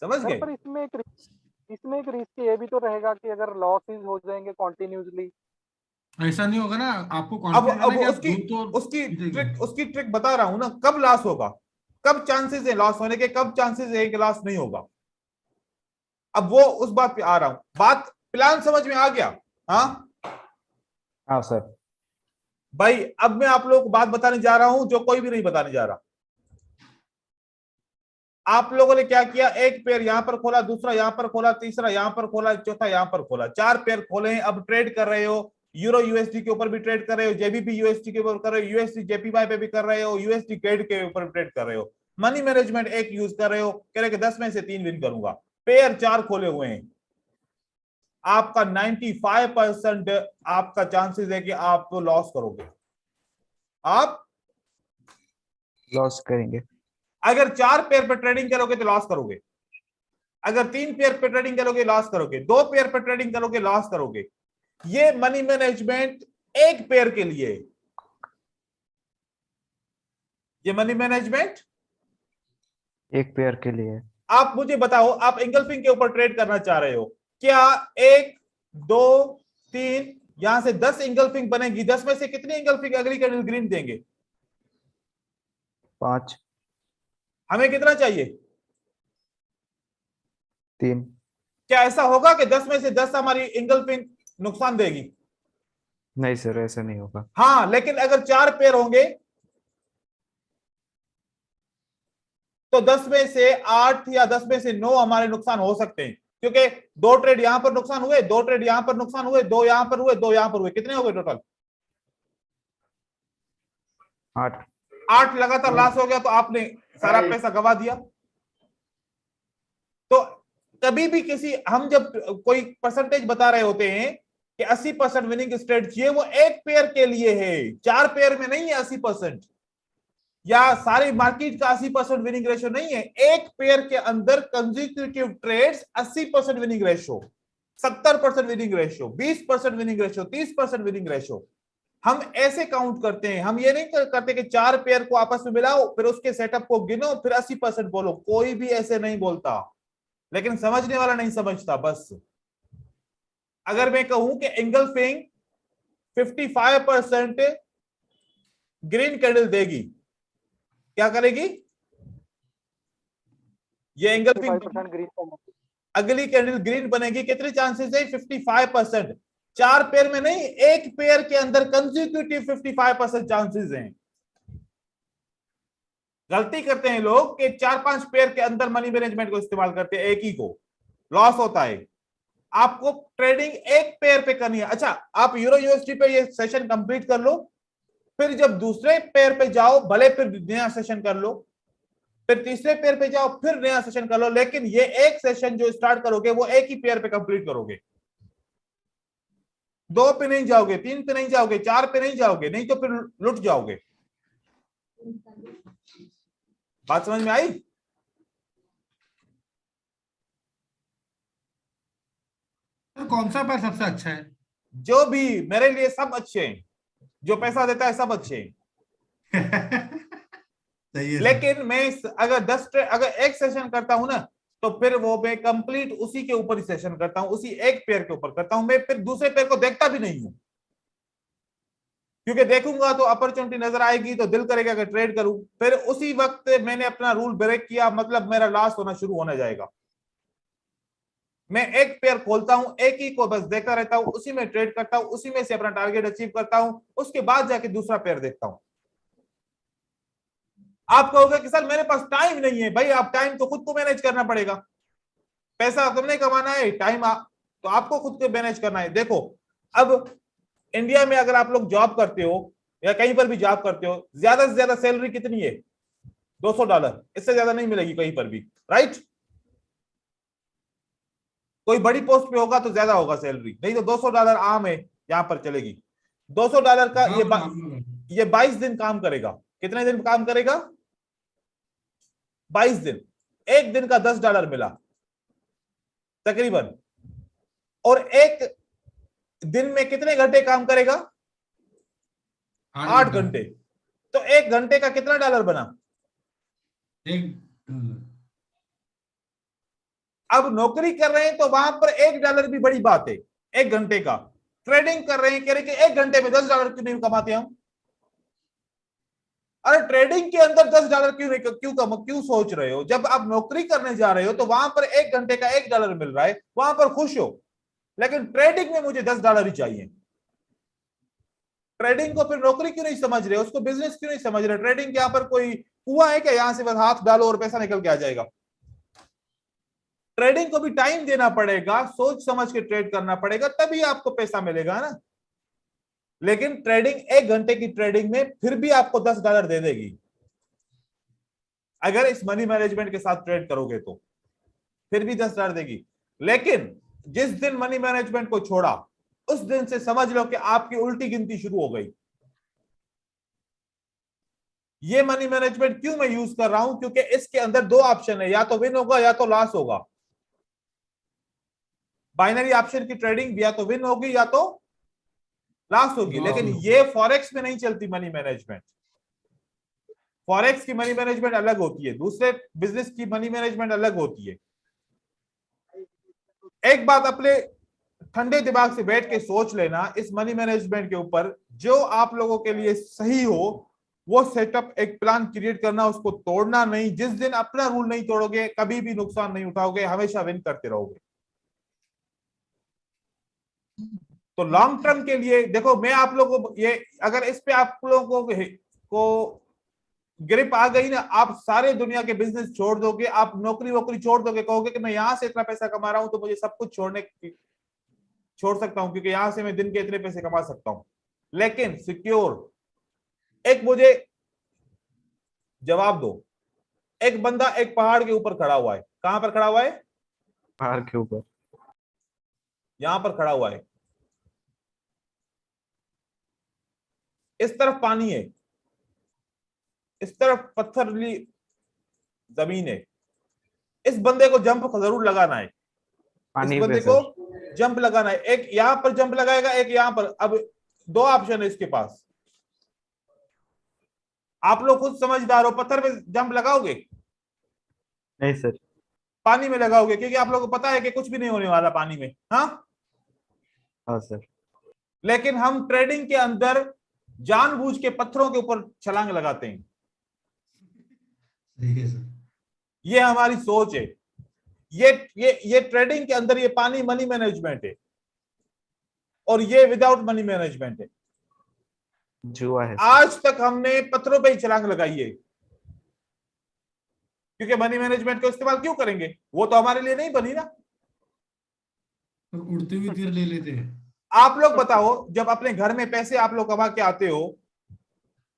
समझ गए? पर इसमें एक रिस्क ये भी तो रहेगा कि अगर लॉसेस हो जाएंगे कॉन्टिन्यूसली। ऐसा नहीं होगा ना, आपको अब कॉन्फिडेंस है अब ना कि आप उसकी तो उसकी ट्रिक बता रहा हूं ना, कब लॉस होगा, कब चांसेस है लॉस होने के, कब चांसेस है कि लॉस नहीं होगा। अब वो उस बात पे आ रहा हूं, बात प्लान समझ में आ गया? हाँ हाँ सर। भाई, अब मैं आप लोगों को बात बताने जा रहा हूं जो कोई भी नहीं बताने जा रहा। आप लोगों ने क्या किया, एक पेयर यहां पर खोला, दूसरा यहां पर खोला, तीसरा यहां पर खोला, चौथा यहां पर खोला, 4 पेयर खोले हैं। अब ट्रेड कर रहे हो, यूरो यूएसडी के ऊपर भी ट्रेड कर रहे हो, जेबीपी यूएसडी के ऊपर कर रहे हो, यूएसडी जेपीवाई पे भी कर रहे हो, यूएसडी केड के ऊपर ट्रेड कर रहे हो। मनी मैनेजमेंट एक यूज कर रहे हो, कह रहे कि 10 में से 3 विन करूंगा। पेयर 4 खोले हुए हैं, आपका 95% आपका चांसेस है कि आप लॉस करोगे। आप लॉस करेंगे। अगर 4 पेयर पर ट्रेडिंग करोगे तो लॉस करोगे, अगर 3 पेयर पर ट्रेडिंग करोगे लॉस करोगे, 2 पेयर पर ट्रेडिंग करोगे लॉस करोगे। ये मनी मैनेजमेंट एक पेयर के लिए, ये मनी मैनेजमेंट एक पेयर के लिए। आप मुझे बताओ, आप इंगल्फिंग के ऊपर ट्रेड करना चाह रहे हो क्या? 1 2 3 यहां से 10 इंगल्फिंग बनेगी, 10 में से कितनी इंगल्फिंग अगली कैंडल ग्रीन देंगे? 5 हमें कितना चाहिए? 3 क्या ऐसा होगा कि 10 में से 10 हमारी इंगल्फिंग नुकसान देगी? नहीं सर, ऐसा नहीं होगा। हाँ, लेकिन अगर 4 पेयर होंगे तो 10 में से 8 या 10 में से 9 हमारे नुकसान हो सकते हैं, क्योंकि 2 ट्रेड यहां पर नुकसान हुए, 2 ट्रेड यहां पर नुकसान हुए, 2 यहां पर हुए, 2 यहां पर हुए, कितने हो गए टोटल? 8 8 लगातार लॉस हो गया, तो आपने सारा पैसा गवा दिया। तो कभी भी किसी, हम जब कोई परसेंटेज बता रहे होते हैं कि 80% विनिंग स्ट्रेटजी है, वो एक पेयर के लिए है, 4 पेयर में नहीं है 80%, या सारी मार्केट का 80% विनिंग रेशियो नहीं है। एक पेयर के अंदर consecutive trades 80% winning ratio, 70% winning ratio, 20% winning ratio, 30% winning ratio, हम ऐसे काउंट करते हैं। हम ये नहीं करते कि 4 पेयर को आपस में मिलाओ, फिर उसके सेटअप को गिनो, फिर 80% बोलो। कोई भी ऐसे नहीं बोलता, लेकिन समझने वाला नहीं समझता। बस अगर मैं कहूं कि एंगल्फिंग 55% ग्रीन कैंडल देगी, क्या करेगी? ये एंगल्फिंग 55% ग्रीन कैंडल, अगली कैंडल ग्रीन बनेगी, कितने चांसेस है? 55%। 4 पेयर में नहीं, एक पेयर के अंदर कंसेक्यूटिव 55% चांसेस हैं। गलती करते हैं लोग कि 4-5 पेयर के अंदर मनी मैनेजमेंट को इस्तेमाल करते हैं, एक ही को, लॉस होता है। आपको ट्रेडिंग एक पेयर पे करनी है। अच्छा, आप यूरो यूएसडी पे ये सेशन कंप्लीट कर लो, फिर जब दूसरे पेयर पे जाओ, भले फिर नया सेशन कर लो, फिर तीसरे पेयर पे जाओ, फिर नया सेशन कर लो, लेकिन ये एक सेशन जो स्टार्ट करोगे वो एक ही पेयर पे कंप्लीट करोगे। 2 पे नहीं जाओगे, 3 पे नहीं जाओगे, 4 पे नहीं जाओगे, नहीं तो फिर लुट जाओगे। बात समझ में आई? तो कौन सा पैर सबसे अच्छा है? जो भी, मेरे लिए सब अच्छे हैं, जो पैसा देता है सब अच्छे हैं। सही है सर। लेकिन मैं अगर एक सेशन करता हूं ना, तो फिर वो मैं कंप्लीट उसी के ऊपर ही सेशन करता हूं, उसी एक पेयर के ऊपर करता हूं। मैं फिर दूसरे पेयर को देखता भी नहीं हूं, क्योंकि देखूंगा तो अपॉर्चुनिटी नजर आएगी तो दिल करेगा कि ट्रेड करूं, फिर उसी वक्त मैंने अपना रूल ब्रेक किया, मतलब मेरा लॉस होना शुरू होने जाएगा। मैं एक पेयर खोलता हूं, एक ही को बस देखता रहता हूं, उसी में ट्रेड करता हूं, उसी में से अपना टारगेट अचीव करता हूं, उसके बाद जाके दूसरा पेयर देखता हूं। आप कहोगे कि सर मेरे पास टाइम नहीं है। भाई, आप टाइम तो खुद को मैनेज करना पड़ेगा। पैसा तुमने कमाना है, टाइम तो आपको खुद को मैनेज करना है। देखो, अब इंडिया में अगर आप लोग जॉब करते हो या कहीं पर भी जॉब करते हो, ज्यादा से ज्यादा सैलरी कितनी है? $200, इससे ज्यादा नहीं मिलेगी कहीं पर भी, राइट? कोई बड़ी पोस्ट पे होगा तो ज्यादा होगा सैलरी, नहीं तो $200 आम है, यहां पर चलेगी। $200 का ये 22 दिन काम करेगा। कितने दिन काम करेगा? 22 दिन। एक दिन का $10 मिला तकरीबन, और एक दिन में कितने घंटे काम करेगा? 8 घंटे। तो एक घंटे का कितना डॉलर बना? $1। अब नौकरी कर रहे हैं तो वहां पर $1 भी बड़ी बात है, एक घंटे का। ट्रेडिंग कर रहे हैं, कह रहे कि एक घंटे में $10 क्यों नहीं कमाते हम? अरे ट्रेडिंग के अंदर $10 क्यों सोच रहे हो? जब आप नौकरी करने जा रहे हो तो वहां पर एक घंटे का $1 मिल रहा है, वहां पर खुश हो, लेकिन ट्रेडिंग में मुझे $10 ही चाहिए। ट्रेडिंग को फिर नौकरी क्यों नहीं समझ रहे? उसको बिजनेस क्यों नहीं समझ रहे? ट्रेडिंग यहाँ पर कोई कुआं है क्या? यहां से बस हाथ डालो और पैसा निकल के आ जाएगा? ट्रेडिंग को भी टाइम देना पड़ेगा, सोच समझ के ट्रेड करना पड़ेगा, तभी आपको पैसा मिलेगा ना। लेकिन ट्रेडिंग, एक घंटे की ट्रेडिंग में फिर भी आपको $10 दे देगी, अगर इस मनी मैनेजमेंट के साथ ट्रेड करोगे तो फिर भी $10 देगी। लेकिन जिस दिन मनी मैनेजमेंट को छोड़ा, उस दिन से समझ लो कि आपकी उल्टी गिनती शुरू हो गई। ये मनी मैनेजमेंट क्यों मैं यूज कर रहा हूं? क्योंकि इसके अंदर 2 ऑप्शन है, या तो विन होगा या तो लॉस होगा। बाइनरी ऑप्शन की ट्रेडिंग या तो विन होगी या तो लॉस होगी। लेकिन ये फॉरेक्स में नहीं चलती मनी मैनेजमेंट। फॉरेक्स की मनी मैनेजमेंट अलग होती है, दूसरे बिजनेस की मनी मैनेजमेंट अलग होती है। एक बात अपने ठंडे दिमाग से बैठ के सोच लेना इस मनी मैनेजमेंट के ऊपर, जो आप लोगों के लिए सही हो वो सेटअप, एक प्लान क्रिएट करना, उसको तोड़ना नहीं। जिस दिन अपना रूल नहीं तोड़ोगे कभी भी नुकसान नहीं उठाओगे, हमेशा विन करते रहोगे। तो लॉन्ग टर्म के लिए देखो, मैं आप लोगों को ये, अगर इस पे आप लोगों को ग्रिप आ गई ना, आप सारे दुनिया के बिजनेस छोड़ दोगे, आप नौकरी वोकरी छोड़ दोगे, कहोगे कि मैं यहां से इतना पैसा कमा रहा हूं तो मुझे सब कुछ छोड़ सकता हूं, क्योंकि यहां से मैं दिन के इतने पैसे कमा सकता हूं। लेकिन सिक्योर, एक मुझे जवाब दो, एक बंदा एक पहाड़ के ऊपर खड़ा हुआ है, कहां पर खड़ा हुआ है? पहाड़ के ऊपर। यहां पर खड़ा हुआ है, इस तरफ पानी है, इस तरफ पत्थरीली जमीन है। इस बंदे को जंप जरूर लगाना है, पानी इस पे बंदे सर। को जंप लगाना है। एक यहां पर जंप लगाएगा, एक यहां पर। अब दो ऑप्शन है इसके पास, आप लोग खुद समझदार हो, पत्थर पे जंप लगाओगे? नहीं सर। पानी में लगाओगे? क्योंकि आप लोगों को पता है कि कुछ भी नहीं होने वाला पानी में। हाँ, हाँ सर। लेकिन हम ट्रेडिंग के अंदर जानबूझ के पत्थरों के ऊपर छलांग लगाते हैं। ठीक है सर। ये हमारी सोच है। ये ट्रेडिंग के अंदर ये पानी मनी मैनेजमेंट है, और ये विदाउट मनी मैनेजमेंट है। जुआ है सर। आज तक हमने पत्थरों पे ही छलांग लगाई है, क्योंकि मनी मैनेजमेंट को इस्तेमाल क्यों करेंगे? वो तो हमारे लिए नहीं बनी ना। और उड़ते हुए तीर ले लेते हैं। आप लोग बताओ, जब अपने घर में पैसे आप लोग कमा के आते हो,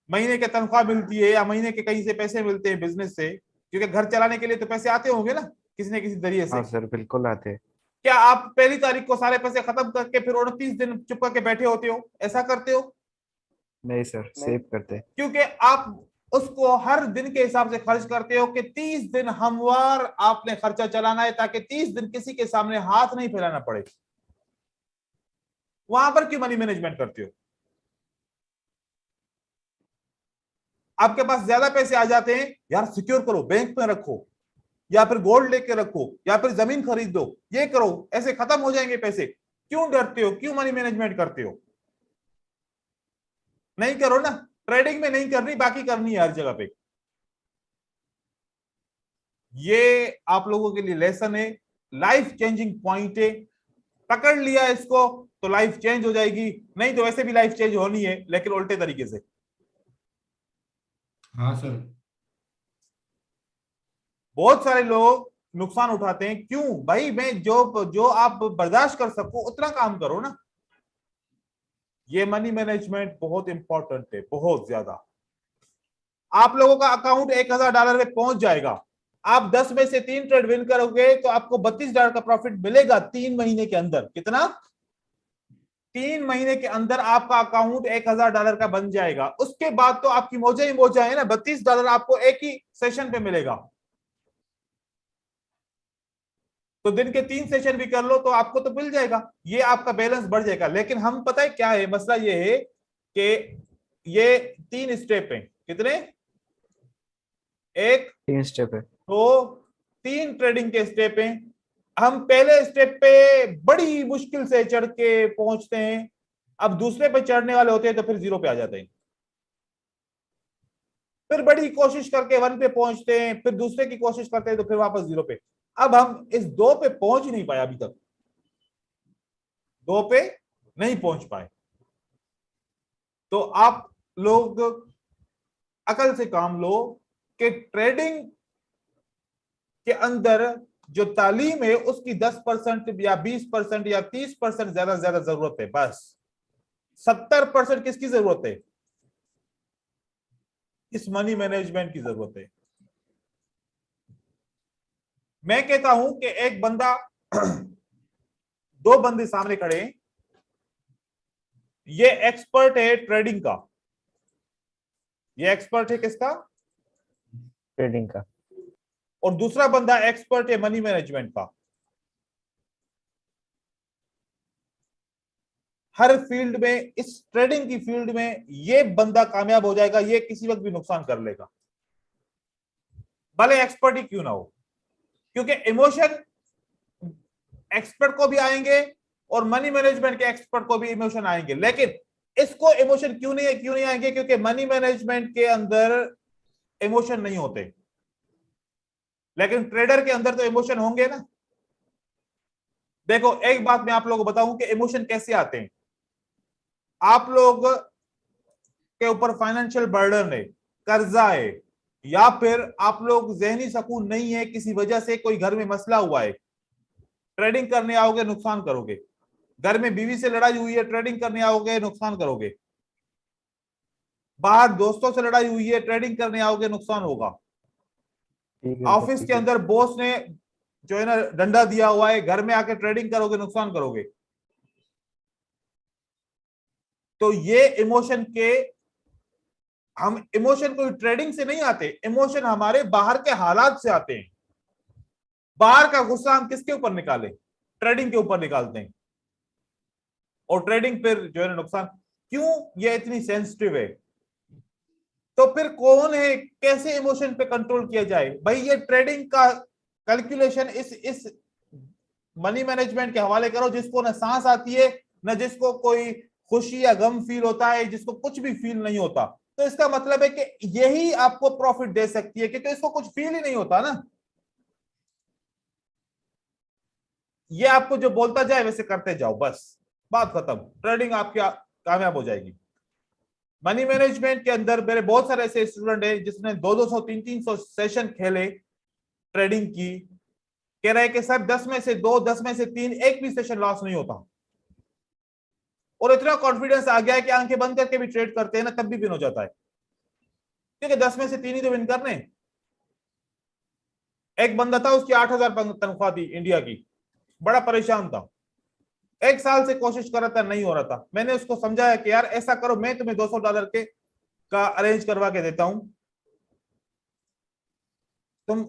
महीने की तनख्वाह मिलती है या महीने के कहीं से पैसे मिलते हैं बिजनेस से, क्योंकि घर चलाने के लिए तो पैसे आते होंगे ना किसी न किसी जरिए से। हाँ सर, बिल्कुल आते हैं। क्या आप पहली तारीख को सारे पैसे खत्म करके फिर 29 दिन चुप करके बैठे होते हो? ऐसा करते हो? नहीं सर, सेव करते हैं। क्योंकि आप उसको हर दिन के हिसाब से खर्च करते हो कि 30 दिन हमवार आपने खर्चा चलाना है, ताकि 30 दिन किसी के सामने हाथ नहीं फैलाना पड़े। वहां पर क्यों मनी मैनेजमेंट करते हो? आपके पास ज्यादा पैसे आ जाते हैं, यार सिक्योर करो, बैंक में रखो, या फिर गोल्ड लेके रखो, या फिर जमीन खरीद दो, ये करो, ऐसे खत्म हो जाएंगे पैसे। क्यों डरते हो? क्यों मनी मैनेजमेंट करते हो? नहीं करो ना। ट्रेडिंग में नहीं करनी, बाकी करनी है हर जगह पे। ये आप लोगों के लिए लेसन है, लाइफ चेंजिंग पॉइंट है। पकड़ लिया इसको तो लाइफ चेंज हो जाएगी, नहीं तो वैसे भी लाइफ चेंज होनी है, लेकिन उल्टे तरीके से। हाँ सर। बहुत सारे लोग नुकसान उठाते हैं। क्यों भाई? मैं जो आप बर्दाश्त कर सको उतना काम करो ना। ये मनी मैनेजमेंट बहुत इंपॉर्टेंट है, बहुत ज्यादा। आप लोगों का अकाउंट $1000 में पहुंच जाएगा, आप 10 में से 3 ट्रेड विन करोगे तो आपको $32 का प्रॉफिट मिलेगा 3 महीने के अंदर। कितना? 3 महीने के अंदर आपका अकाउंट $1000 का बन जाएगा। उसके बाद तो आपकी मौजा ही मौजा है ना। $32 आपको एक ही सेशन पे मिलेगा, तो दिन के 3 सेशन भी कर लो तो आपको तो मिल जाएगा, ये आपका बैलेंस बढ़ जाएगा। लेकिन हम, पता है क्या है मसला? ये है कि ये 3 स्टेप है। कितने? 1 3 स्टेप है। 2 3 ट्रेडिंग के स्टेप हैं। हम पहले स्टेप पे बड़ी मुश्किल से चढ़ के पहुंचते हैं, अब दूसरे पे चढ़ने वाले होते हैं तो फिर 0 पे आ जाते हैं। फिर बड़ी कोशिश करके 1 पे पहुंचते हैं, फिर दूसरे की कोशिश करते हैं तो फिर वापस 0 पे। अब हम इस 2 पे पहुंच ही नहीं पाए अभी तक, 2 पे नहीं पहुंच पाए। तो आप लोग अकल से काम लो कि ट्रेडिंग के अंदर जो तालीम है उसकी 10% या 20% या 30% ज्यादा से ज्यादा जरूरत है। बस 70% किसकी जरूरत है? इस मनी मैनेजमेंट की जरूरत है। मैं कहता हूं कि एक बंदा 2 बंदे सामने खड़े हैं, ये एक्सपर्ट है ट्रेडिंग का, ये एक्सपर्ट है किसका? ट्रेडिंग का। और दूसरा बंदा एक्सपर्ट है मनी मैनेजमेंट का। हर फील्ड में, इस ट्रेडिंग की फील्ड में ये बंदा कामयाब हो जाएगा, ये किसी वक्त भी नुकसान कर लेगा, भले एक्सपर्ट ही क्यों ना हो। क्योंकि इमोशन एक्सपर्ट को भी आएंगे और मनी मैनेजमेंट के एक्सपर्ट को भी इमोशन आएंगे, लेकिन इसको इमोशन क्यों नहीं आएंगे? क्योंकि मनी मैनेजमेंट के अंदर इमोशन नहीं होते, लेकिन ट्रेडर के अंदर तो इमोशन होंगे ना। देखो एक बात मैं आप लोगों को बताऊं कि इमोशन कैसे आते हैं। आप लोग के ऊपर फाइनेंशियल बर्डन है, कर्जा है, या फिर आप लोग जहनी सुकून नहीं है, किसी वजह से कोई घर में मसला हुआ है, ट्रेडिंग करने आओगे नुकसान करोगे। घर में बीवी से लड़ाई हुई है, ट्रेडिंग करने आओगे नुकसान करोगे। बाहर दोस्तों से लड़ाई हुई है, ट्रेडिंग करने आओगे नुकसान होगा। ऑफिस के अंदर बॉस ने जो है ना डंडा दिया हुआ है, घर में आके ट्रेडिंग करोगे नुकसान करोगे। तो ये इमोशन के, हम इमोशन कोई ट्रेडिंग से नहीं आते, इमोशन हमारे बाहर के हालात से आते हैं। बाहर का गुस्सा हम किसके ऊपर निकालें? ट्रेडिंग के ऊपर निकालते हैं, और ट्रेडिंग फिर जो है नुकसान। क्यों ये इतनी सेंसिटिव है? तो फिर कौन है, कैसे इमोशन पे कंट्रोल किया जाए? भाई ये ट्रेडिंग का कैलकुलेशन इस मनी मैनेजमेंट के हवाले करो, जिसको ना सांस आती है, ना जिसको कोई खुशी या गम फील होता है, जिसको कुछ भी फील नहीं होता। तो इसका मतलब है कि यही आपको प्रॉफिट दे सकती है, क्योंकि इसको कुछ फील ही नहीं होता ना। ये आपको जो बोलता जाए वैसे करते जाओ, बस बात खत्म, ट्रेडिंग आपकी कामयाब हो जाएगी। मनी मैनेजमेंट के अंदर मेरे बहुत सारे ऐसे स्टूडेंट हैं जिसने 200 300 सेशन खेले, ट्रेडिंग की, कह रहे कि सर 10 में से 2, 10 में से 3, एक भी सेशन लॉस नहीं होता। और इतना कॉन्फिडेंस आ गया है कि आंखें बंद करके भी ट्रेड करते हैं ना, तब भी विन हो जाता है, क्योंकि 10 में से 3 ही तो विन करने। एक बंदा था, उसकी 8,000 तनख्वाह थी इंडिया की, बड़ा परेशान था, 1 साल से कोशिश कर रहा था, नहीं हो रहा था। मैंने उसको समझाया कि यार ऐसा करो, मैं तुम्हें $200 के का अरेंज करवा के देता हूं, तुम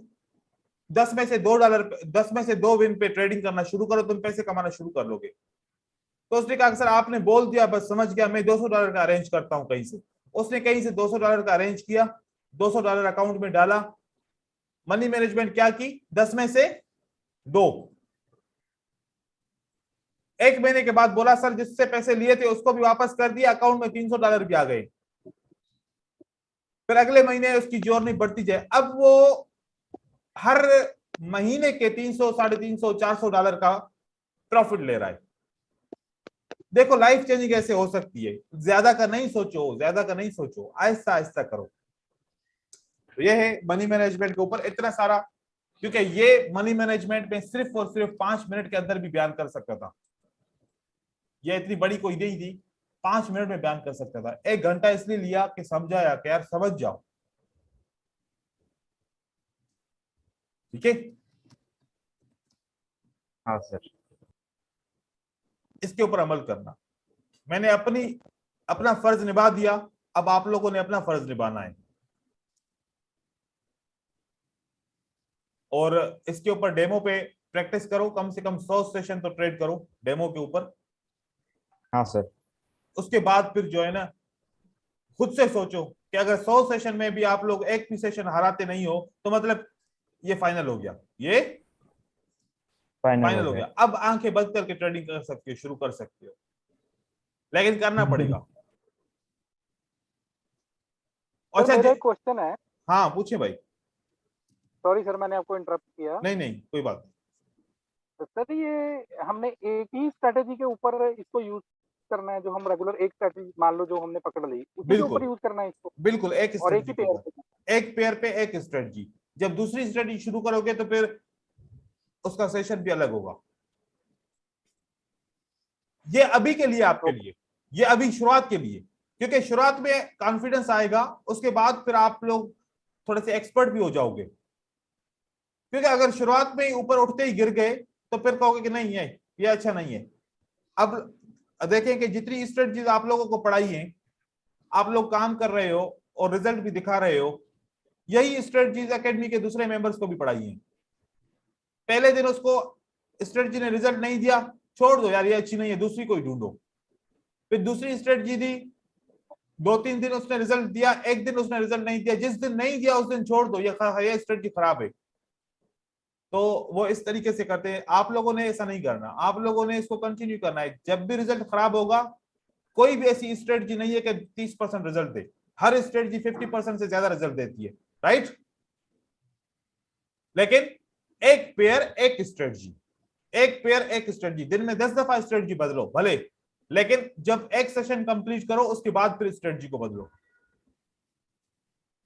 10 में से $2 विन पे ट्रेडिंग करना शुरू करो, तुम पैसे कमाना शुरू कर लोगे। तो उसने कहा सर आपने बोल दिया, बस समझ गया, मैं $200 का अरेंज करता हूं कहीं से। उसने कहीं से $200 का अरेंज किया, $200 अकाउंट में डाला। मनी मैनेजमेंट क्या की, 10 में से 2। 1 महीने के बाद बोला सर जिससे पैसे लिए थे उसको भी वापस कर दिया, अकाउंट में $300 भी आ गए। फिर अगले महीने उसकी जर्नी बढ़ती जाए, अब वो हर महीने के 300, $350, $400 का प्रॉफिट ले रहा है। देखो लाइफ चेंजिंग ऐसे हो सकती है। ज्यादा का नहीं सोचो, आहिस्ता आहिस्ता करो। तो ये है मनी मैनेजमेंट के ऊपर इतना सारा, क्योंकि ये मनी मैनेजमेंट में सिर्फ और सिर्फ 5 मिनट के अंदर भी बयान कर सकता था। ये इतनी बड़ी कोई नहीं थी, 5 मिनट में बयान कर सकता था। 1 घंटा इसलिए लिया कि समझाया कि यार समझ जाओ, ठीक है। हाँ सर। इसके ऊपर अमल करना। मैंने अपना फर्ज निभा दिया, अब आप लोगों ने अपना फर्ज निभाना है, और इसके ऊपर डेमो पे प्रैक्टिस करो, कम से कम 100 सेशन तो ट्रेड करो डेमो के ऊपर। हाँ सर। उसके बाद फिर जो है ना खुद से सोचो कि अगर 100 सेशन में भी आप लोग एक भी सेशन हराते नहीं हो तो मतलब ये फाइनल हो गया, ये फाइनल हो गया। अब आंखें बंद करके ट्रेडिंग कर सकते हो, शुरू कर सकते हो, लेकिन करना पड़ेगा। अच्छा मेरा एक क्वेश्चन है। हाँ पूछे भाई। सॉरी सर मैंने आपको इंटरप्ट किया। नहीं कोई बात नहीं। तो सर ये हमने एक ही स्ट्रेटेजी के ऊपर इसको यूज करना है, जो हम रेगुलर एक स्ट्रेटेजी मान लो जो हमने पकड़ ली उसी के ऊपर यूज करना है इसको? बिल्कुल एक और एक ही पेयर पे, एक पेयर पे एक स्ट्रेटजी। जब दूसरी स्ट्रेटजी शुरू करोगे तो फिर उसका सेशन भी अलग होगा। ये अभी के लिए, आपके लिए, ये अभी शुरुआत के लिए, क्योंकि शुरुआत में कॉन्फिडेंस आएगा, उसके बाद फिर आप लोग थोड़े से एक्सपर्ट भी हो जाओगे। क्योंकि अगर शुरुआत में ही ऊपर उठते ही गिर गए तो फिर कहोगे कि नहीं है ये अच्छा नहीं है। अब देखें कि जितनी स्ट्रेटजीज आप लोगों को पढ़ाई है, आप लोग काम कर रहे हो और रिजल्ट भी दिखा रहे हो, यही स्ट्रेटजीज एकेडमी के दूसरे मेंबर्स को भी पढ़ाई है। पहले दिन उसको स्ट्रेटजी ने रिजल्ट नहीं दिया, छोड़ दो यार ये अच्छी नहीं है, दूसरी कोई ढूंढो। फिर दूसरी स्ट्रेटजी दी, 2-3 दिन उसने रिजल्ट दिया, 1 दिन उसने रिजल्ट नहीं दिया, जिस दिन नहीं दिया उस दिन छोड़ दो, ये स्ट्रेटजी खराब है। तो वो इस तरीके से करते हैं। आप लोगों ने ऐसा नहीं करना, आप लोगों ने इसको कंटिन्यू करना है। जब भी रिजल्ट खराब होगा, कोई भी ऐसी स्ट्रेटजी नहीं है कि 30% रिजल्ट दे, हर स्ट्रेटजी 50% से ज्यादा रिजल्ट देती है, राइट। लेकिन एक पेयर एक स्ट्रेटजी, एक पेयर एक स्ट्रेटजी, दिन में 10 दफा स्ट्रेटजी बदलो भले, लेकिन जब एक सेशन कंप्लीट करो उसके बाद फिर स्ट्रेटजी को बदलो।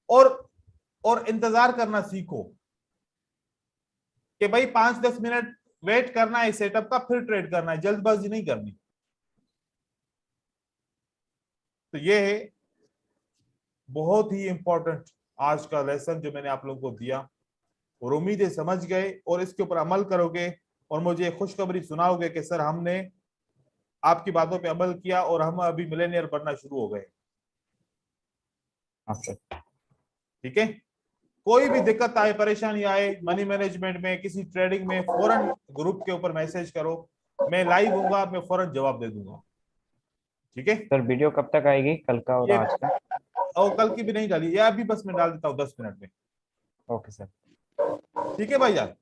और इंतजार करना सीखो कि भाई 5-10 मिनट वेट करना है सेटअप का, फिर ट्रेड करना है, जल्दबाजी नहीं करनी। तो ये है बहुत ही इंपॉर्टेंट आज का लेसन जो मैंने आप लोगों को दिया, और उम्मीद है समझ गए और इसके ऊपर अमल करोगे और मुझे खुशखबरी सुनाओगे कि सर हमने आपकी बातों पे अमल किया और हम अभी मिलेनियर बनना शुरू हो गए। ठीक है, कोई भी दिक्कत आए, परेशानी आए मनी मैनेजमेंट में, किसी ट्रेडिंग में, फौरन ग्रुप के ऊपर मैसेज करो, मैं लाइव हूंगा, मैं फौरन जवाब दे दूंगा। ठीक है सर वीडियो कब तक आएगी, कल का और ये आज का? और कल की भी नहीं डाली, ये अभी बस मैं डाल देता हूँ 10 मिनट में। Okay sir. ठीक है भाई यार,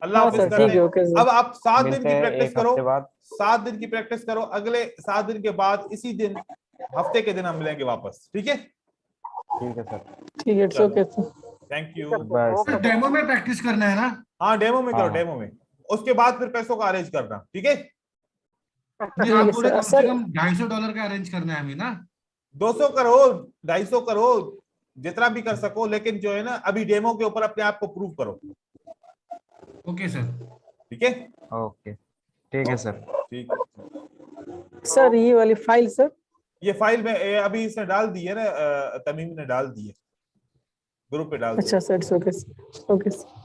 अल्लाह हाँ हाफिज सर, करते ठीक है, हैं। Okay sir. अब आप 7 दिन मिलते की हैं प्रैक्टिस एक करो, हफ्ते बाद। 7 दिन की प्रैक्टिस करो, अगले 7 दिन के बाद इसी दिन हफ्ते के दिन हम मिलेंगे वापस। ठीक है, ठीक है सर। ठीक है, it's okay sir. Thank you. Bye okay sir. Demo में प्रैक्टिस करना है ना? हाँ डेमो में करो, हाँ। डेमो में, उसके बाद फिर पैसों का अरेंज करना। ठीक है, जी, ठीक आप है बोले सर। कम से सर कम $250 का अरेंज करना है हमें ना? 200 करो, 250 करो, जितना भी कर सको, लेकिन जो है ना अभी डेमो के ऊपर अपने आप को प्रूव करो। Okay sir. ठीक है, ओके ठीक है सर। ठीक है। सर ये वाली फाइल सर, ये फाइल में अभी इसने डाल दी है ना, तमीम ने डाल दी है, ग्रुप पे डाल दी है। अच्छा sir, it's okay sir, okay sir.